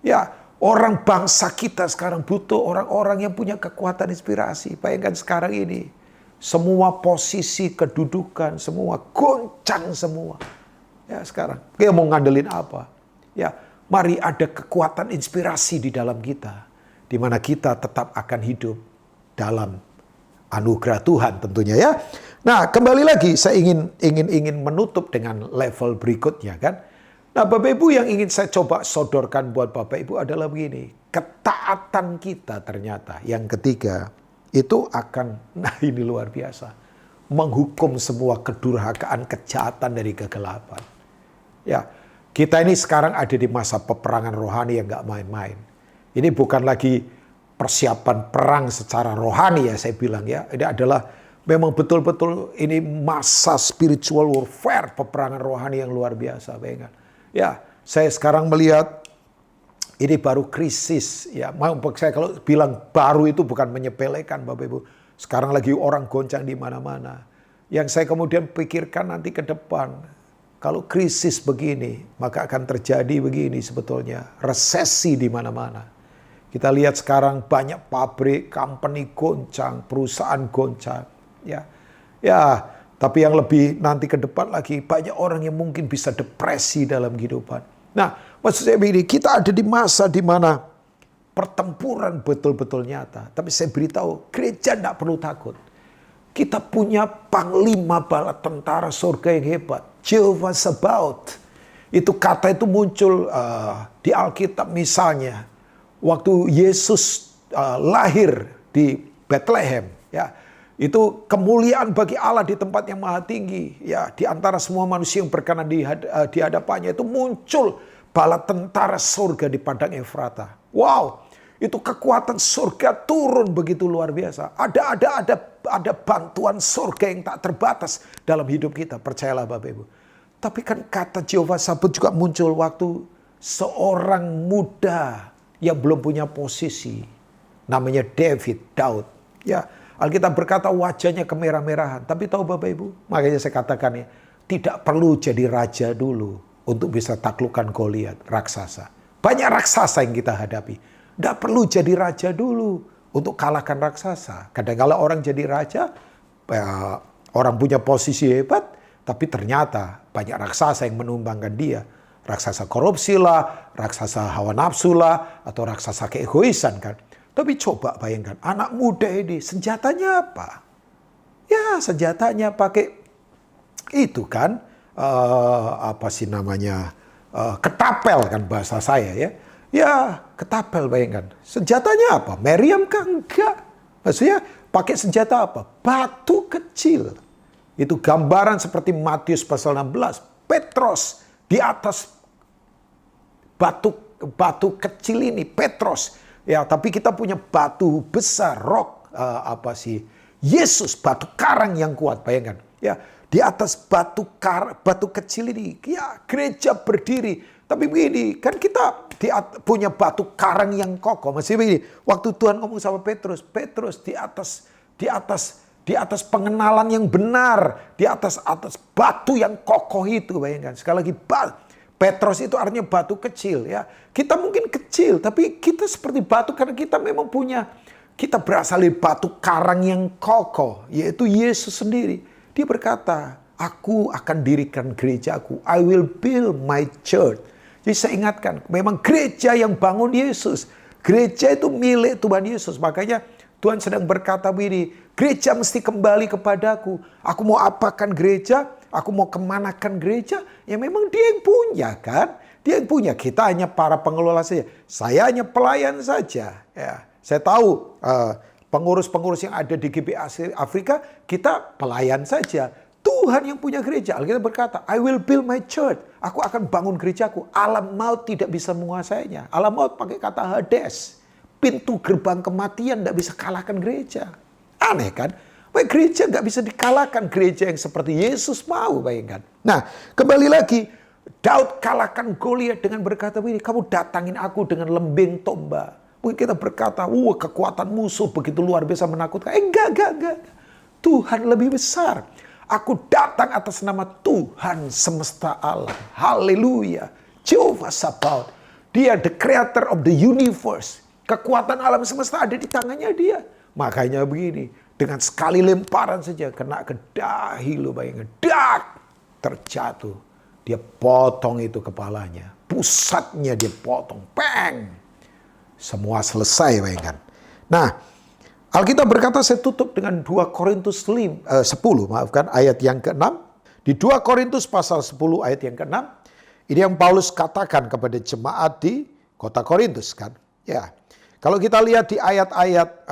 Ya, orang bangsa kita sekarang butuh orang-orang yang punya kekuatan inspirasi. Bayangkan sekarang ini, semua posisi kedudukan, semua goncang semua. Ya sekarang, kita mau ngandelin apa? Ya, mari ada kekuatan inspirasi di dalam kita. Di mana kita tetap akan hidup dalam anugerah Tuhan tentunya ya. Nah kembali lagi saya ingin menutup dengan level berikutnya kan. Nah Bapak Ibu yang ingin saya coba sodorkan buat Bapak Ibu adalah begini. Ketaatan kita ternyata yang ketiga itu akan, nah ini luar biasa. Menghukum semua kedurhakaan, kejahatan dari kegelapan. Ya, kita ini sekarang ada di masa peperangan rohani yang gak main-main. Ini bukan lagi persiapan perang secara rohani ya saya bilang ya. Ini adalah memang betul-betul ini masa spiritual warfare, peperangan rohani yang luar biasa. Bayangkan. Ya, saya sekarang melihat ini baru krisis. Ya, saya kalau bilang baru itu bukan menyepelekan Bapak Ibu. Sekarang lagi orang goncang di mana-mana. Yang saya kemudian pikirkan nanti ke depan. Kalau krisis begini, maka akan terjadi begini sebetulnya. Resesi di mana-mana. Kita lihat sekarang banyak pabrik, company goncang, perusahaan goncang. Ya, tapi yang lebih nanti ke depan lagi, banyak orang yang mungkin bisa depresi dalam kehidupan. Nah, maksud saya begini, kita ada di masa di mana pertempuran betul-betul nyata. Tapi saya beritahu, gereja tidak perlu takut. Kita punya panglima bala tentara surga yang hebat. Jehovah Sabaoth. Itu kata itu muncul di Alkitab misalnya. Waktu Yesus lahir di Bethlehem. Ya, itu kemuliaan bagi Allah di tempat yang maha tinggi. Ya, di antara semua manusia yang berkenan di hadapannya itu muncul bala tentara surga di padang Efrata. Wow, itu kekuatan surga turun begitu luar biasa. Ada bantuan surga yang tak terbatas dalam hidup kita. Percayalah Bapak Ibu. Tapi kan kata Jehovah Sabaoth juga muncul waktu seorang muda yang belum punya posisi. Namanya Daud. Ya, Alkitab berkata wajahnya kemerah-merahan. Tapi tahu Bapak Ibu, makanya saya katakan ya, tidak perlu jadi raja dulu untuk bisa taklukkan Goliat, raksasa. Banyak raksasa yang kita hadapi. Tidak perlu jadi raja dulu untuk kalahkan raksasa. Kadang-kala orang jadi raja, orang punya posisi hebat, tapi ternyata banyak raksasa yang menumbangkan dia. Raksasa korupsi lah, raksasa hawa nafsu lah, atau raksasa keegoisan kan. Tapi coba bayangkan, anak muda ini senjatanya apa? Ya senjatanya pakai itu kan, ketapel kan bahasa saya ya. Ya ketapel bayangkan. Senjatanya apa? Meriam kan enggak. Maksudnya pakai senjata apa? Batu kecil. Itu gambaran seperti Matius pasal 16. Petrus di atas batu kecil ini, Petros. Ya, tapi kita punya batu besar, rock, Yesus, batu karang yang kuat, bayangkan. Ya, di atas batu kecil ini, ya gereja berdiri. Tapi begini, kan kita punya batu karang yang kokoh. Masih begini, waktu Tuhan ngomong sama Petrus, di atas pengenalan yang benar, di atas batu yang kokoh itu, bayangkan. Sekali lagi, Petros itu artinya batu kecil, ya. Kita mungkin kecil, tapi kita seperti batu karena kita memang kita berasal dari batu karang yang kokoh, yaitu Yesus sendiri. Dia berkata, aku akan dirikan gerejaku. I will build my church. Jadi saya ingatkan, memang gereja yang bangun Yesus. Gereja itu milik Tuhan Yesus. Makanya Tuhan sedang berkata begini, gereja mesti kembali kepadaku. Aku mau apakan gereja? Aku mau kemanakan gereja? Ya memang dia yang punya kan? Dia yang punya. Kita hanya para pengelola saja. Saya hanya pelayan saja. Ya, saya tahu pengurus-pengurus yang ada di GBI Afrika, kita pelayan saja. Tuhan yang punya gereja. Alkitab berkata, I will build my church. Aku akan bangun gerejaku. Alam maut tidak bisa menguasainya. Alam maut pakai kata Hades. Pintu gerbang kematian tidak bisa kalahkan gereja. Aneh kan? Baik, gereja nggak bisa dikalahkan. Gereja yang seperti Yesus mau, bayangkan. Nah, kembali lagi. Daud kalahkan Goliat dengan berkata begini, kamu datangin aku dengan lembing tombak. Mungkin kita berkata, kekuatan musuh begitu luar biasa menakutkan. Enggak. Tuhan lebih besar. Aku datang atas nama Tuhan semesta alam. Haleluya. Jehovah Sabaoth. Dia the creator of the universe. Kekuatan alam semesta ada di tangannya dia. Makanya begini. Dengan sekali lemparan saja kena ke dahi lo, bayangkan. Dak! Terjatuh. Dia potong itu kepalanya. Pusatnya dia potong. Peng! Semua selesai, bayangkan. Nah, Alkitab berkata, saya tutup dengan 2 Korintus 10, ayat yang ke-6. Di 2 Korintus pasal 10 ayat yang ke-6, ini yang Paulus katakan kepada jemaat di kota Korintus kan. Ya. Kalau kita lihat di ayat-ayat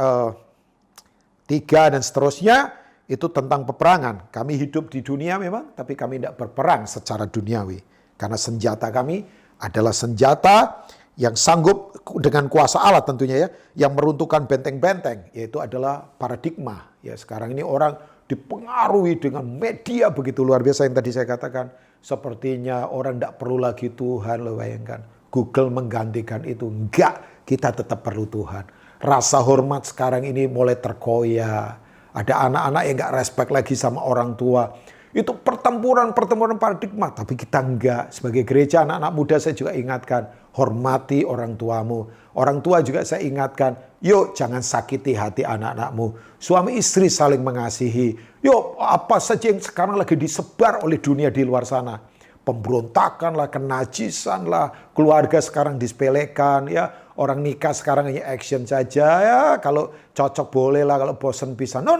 3 dan seterusnya, itu tentang peperangan. Kami hidup di dunia memang, tapi kami tidak berperang secara duniawi. Karena senjata kami adalah senjata yang sanggup dengan kuasa Allah tentunya ya, yang meruntuhkan benteng-benteng, yaitu adalah paradigma. Ya, sekarang ini orang dipengaruhi dengan media begitu luar biasa yang tadi saya katakan. Sepertinya orang tidak perlu lagi Tuhan, lo bayangkan. Google menggantikan itu. Enggak, kita tetap perlu Tuhan. Rasa hormat sekarang ini mulai terkoyak. Ada anak-anak yang enggak respect lagi sama orang tua. Itu pertempuran paradigma. Tapi kita enggak. Sebagai gereja, anak-anak muda saya juga ingatkan. Hormati orang tuamu. Orang tua juga saya ingatkan. Yuk jangan sakiti hati anak-anakmu. Suami istri saling mengasihi. Yuk apa saja yang sekarang lagi disebar oleh dunia di luar sana. Pemberontakan lah, kenajisan lah. Keluarga sekarang disepelekan ya. Orang nikah sekarang hanya action saja ya. Kalau cocok boleh lah, kalau bosan bisa. No.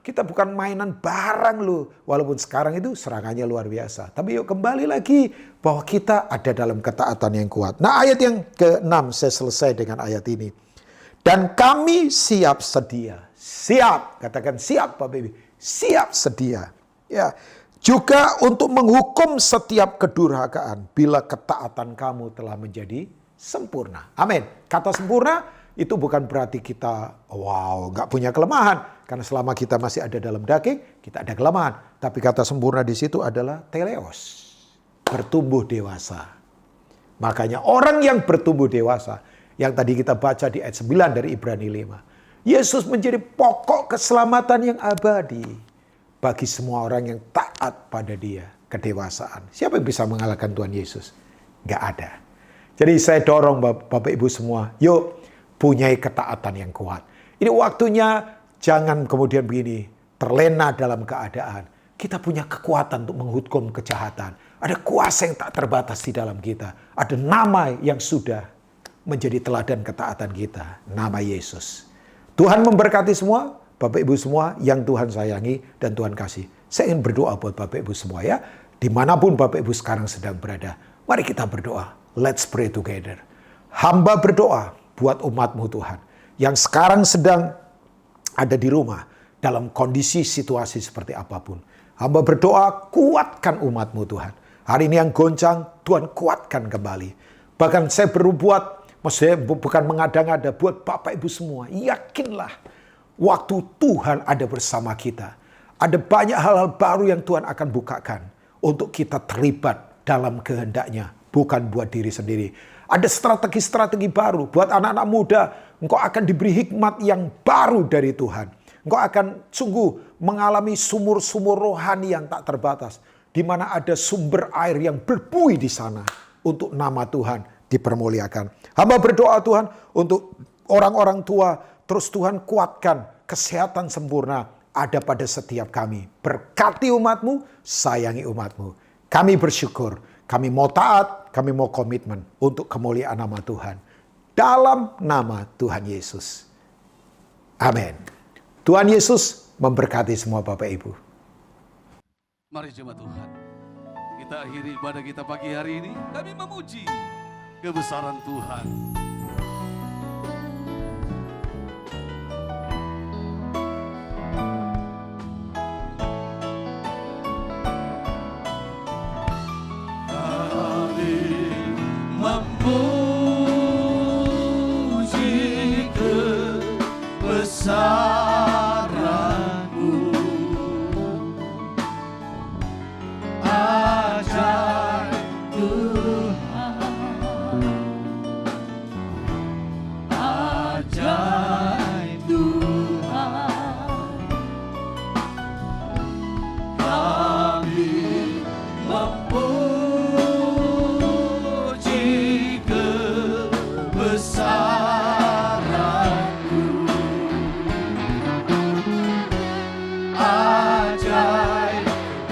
Kita bukan mainan barang loh. Walaupun sekarang itu serangannya luar biasa. Tapi yuk kembali lagi bahwa kita ada dalam ketaatan yang kuat. Nah, ayat yang ke-6 saya selesai dengan ayat ini. Dan kami siap sedia. Siap, katakan siap Bapak Ibu. Siap sedia. Ya. Juga untuk menghukum setiap kedurhakaan bila ketaatan kamu telah menjadi sempurna. Amin. Kata sempurna itu bukan berarti kita nggak punya kelemahan. Karena selama kita masih ada dalam daging, kita ada kelemahan. Tapi kata sempurna di situ adalah teleos. Bertumbuh dewasa. Makanya orang yang bertumbuh dewasa, yang tadi kita baca di ayat 9 dari Ibrani 5. Yesus menjadi pokok keselamatan yang abadi bagi semua orang yang taat pada dia. Kedewasaan. Siapa yang bisa mengalahkan Tuhan Yesus? Nggak ada. Jadi saya dorong Bapak Ibu semua, yuk punyai ketaatan yang kuat. Ini waktunya jangan kemudian begini, terlena dalam keadaan. Kita punya kekuatan untuk menghukum kejahatan. Ada kuasa yang tak terbatas di dalam kita. Ada nama yang sudah menjadi teladan ketaatan kita. Nama Yesus. Tuhan memberkati semua, Bapak Ibu semua yang Tuhan sayangi dan Tuhan kasih. Saya ingin berdoa buat Bapak Ibu semua ya. Dimanapun Bapak Ibu sekarang sedang berada. Mari kita berdoa. Let's pray together. Hamba berdoa buat umat-Mu Tuhan. Yang sekarang sedang ada di rumah. Dalam kondisi situasi seperti apapun. Hamba berdoa kuatkan umat-Mu Tuhan. Hari ini yang goncang, Tuhan kuatkan kembali. Bahkan saya berbuat, maksudnya bukan mengada-ngada, buat Bapak Ibu semua. Yakinlah, waktu Tuhan ada bersama kita. Ada banyak hal-hal baru yang Tuhan akan bukakan untuk kita terlibat dalam kehendaknya, bukan buat diri sendiri. Ada strategi-strategi baru buat anak-anak muda. Engkau akan diberi hikmat yang baru dari Tuhan. Engkau akan sungguh mengalami sumur-sumur rohani yang tak terbatas, di mana ada sumber air yang berbuih di sana untuk nama Tuhan dipermuliakan. Hamba berdoa Tuhan untuk orang-orang tua, terus Tuhan kuatkan kesehatan sempurna ada pada setiap kami. Berkati umat-Mu, sayangi umat-Mu. Kami bersyukur, kami mau taat, kami mau komitmen untuk kemuliaan nama Tuhan. Dalam nama Tuhan Yesus. Amin. Tuhan Yesus memberkati semua Bapak Ibu. Mari jemaat Tuhan, kita akhiri ibadah kita pagi hari ini. Kami memuji kebesaran Tuhan. Memuji kebesaran-Mu, ajaib Tuhan, ajaib Tuhan. Kami memuji kebesaran-Mu, ajaib Tuhan,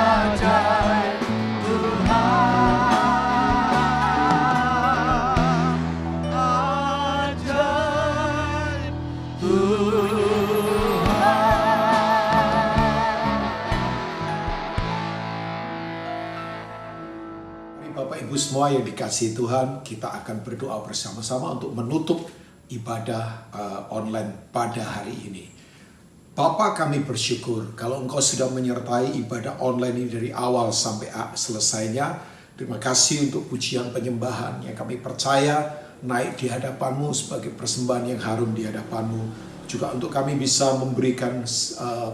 ajaib Tuhan, ajaib Tuhan, ajaib Mari Bapak Ibu semua yang dikasihi Tuhan, kita akan berdoa bersama-sama untuk menutup ibadah online pada hari ini. Bapa, kami bersyukur kalau Engkau sudah menyertai ibadah online ini dari awal sampai selesainya. Terima kasih untuk pujian penyembahan yang kami percaya naik di hadapan-Mu sebagai persembahan yang harum di hadapan-Mu. Juga untuk kami bisa memberikan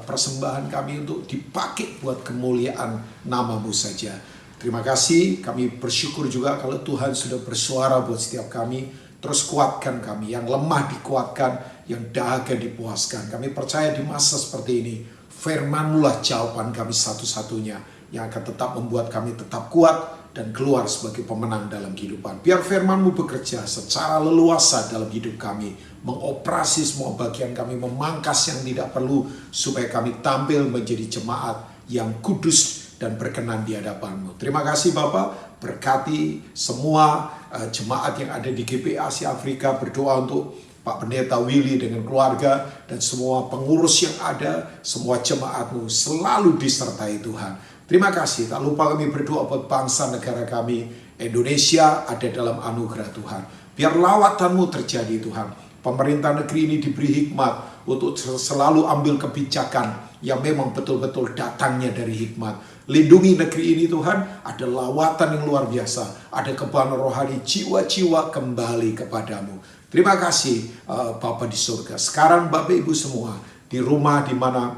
persembahan kami untuk dipakai buat kemuliaan nama-Mu saja. Terima kasih, kami bersyukur juga kalau Tuhan sudah bersuara buat setiap kami. Terus kuatkan kami, yang lemah dikuatkan, yang dahaga dipuaskan. Kami percaya di masa seperti ini, firman-Mu lah jawaban kami satu-satunya yang akan tetap membuat kami tetap kuat dan keluar sebagai pemenang dalam kehidupan. Biar firman-Mu bekerja secara leluasa dalam hidup kami, mengoperasi semua bagian kami, memangkas yang tidak perlu, supaya kami tampil menjadi jemaat yang kudus dan berkenan di hadapan-Mu. Terima kasih Bapak, berkati semua jemaat yang ada di GPI Asia Afrika, berdoa untuk Pak Pendeta Willy dengan keluarga dan semua pengurus yang ada, semua jemaat-Mu selalu disertai Tuhan. Terima kasih, tak lupa kami berdoa buat bangsa negara kami, Indonesia ada dalam anugerah Tuhan. Biar lawatan-Mu terjadi Tuhan. Pemerintah negeri ini diberi hikmat untuk selalu ambil kebijakan yang memang betul-betul datangnya dari hikmat. Lindungi negeri ini Tuhan, ada lawatan yang luar biasa, ada kebanggaan rohani, jiwa-jiwa kembali kepadamu. Terima kasih Bapa di surga. Sekarang Bapak Ibu semua di rumah di mana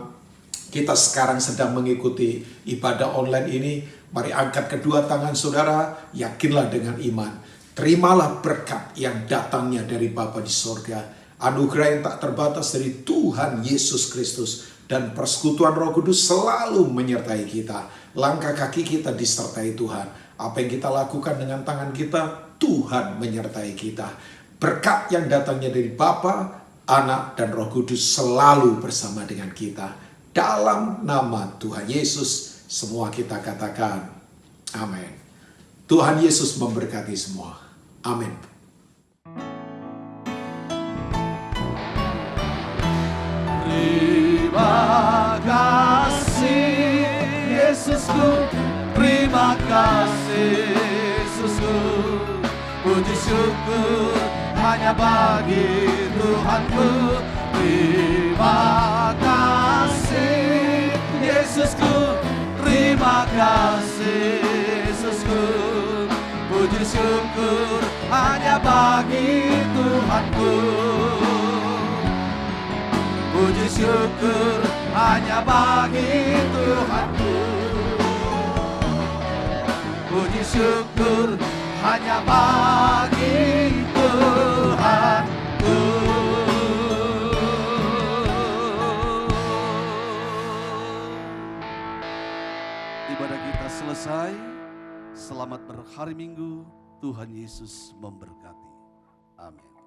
kita sekarang sedang mengikuti ibadah online ini, mari angkat kedua tangan saudara, yakinlah dengan iman. Terimalah berkat yang datangnya dari Bapa di surga, anugerah yang tak terbatas dari Tuhan Yesus Kristus, dan persekutuan Roh Kudus selalu menyertai kita. Langkah kaki kita disertai Tuhan. Apa yang kita lakukan dengan tangan kita, Tuhan menyertai kita. Berkat yang datangnya dari Bapa, Anak, dan Roh Kudus selalu bersama dengan kita. Dalam nama Tuhan Yesus, semua kita katakan, amin. Tuhan Yesus memberkati semua. Amin. Terima kasih Yesusku, terima kasih Yesusku, puji syukur hanya bagi Tuhanku. Terima kasih Yesusku, terima kasih Yesusku. Puji syukur hanya bagi Tuhanku. Puji syukur hanya bagi Tuhanku. Puji syukur hanya bagi Tuhanku. Ibadah kita selesai. Selamat berhari Minggu. Tuhan Yesus memberkati. Amin.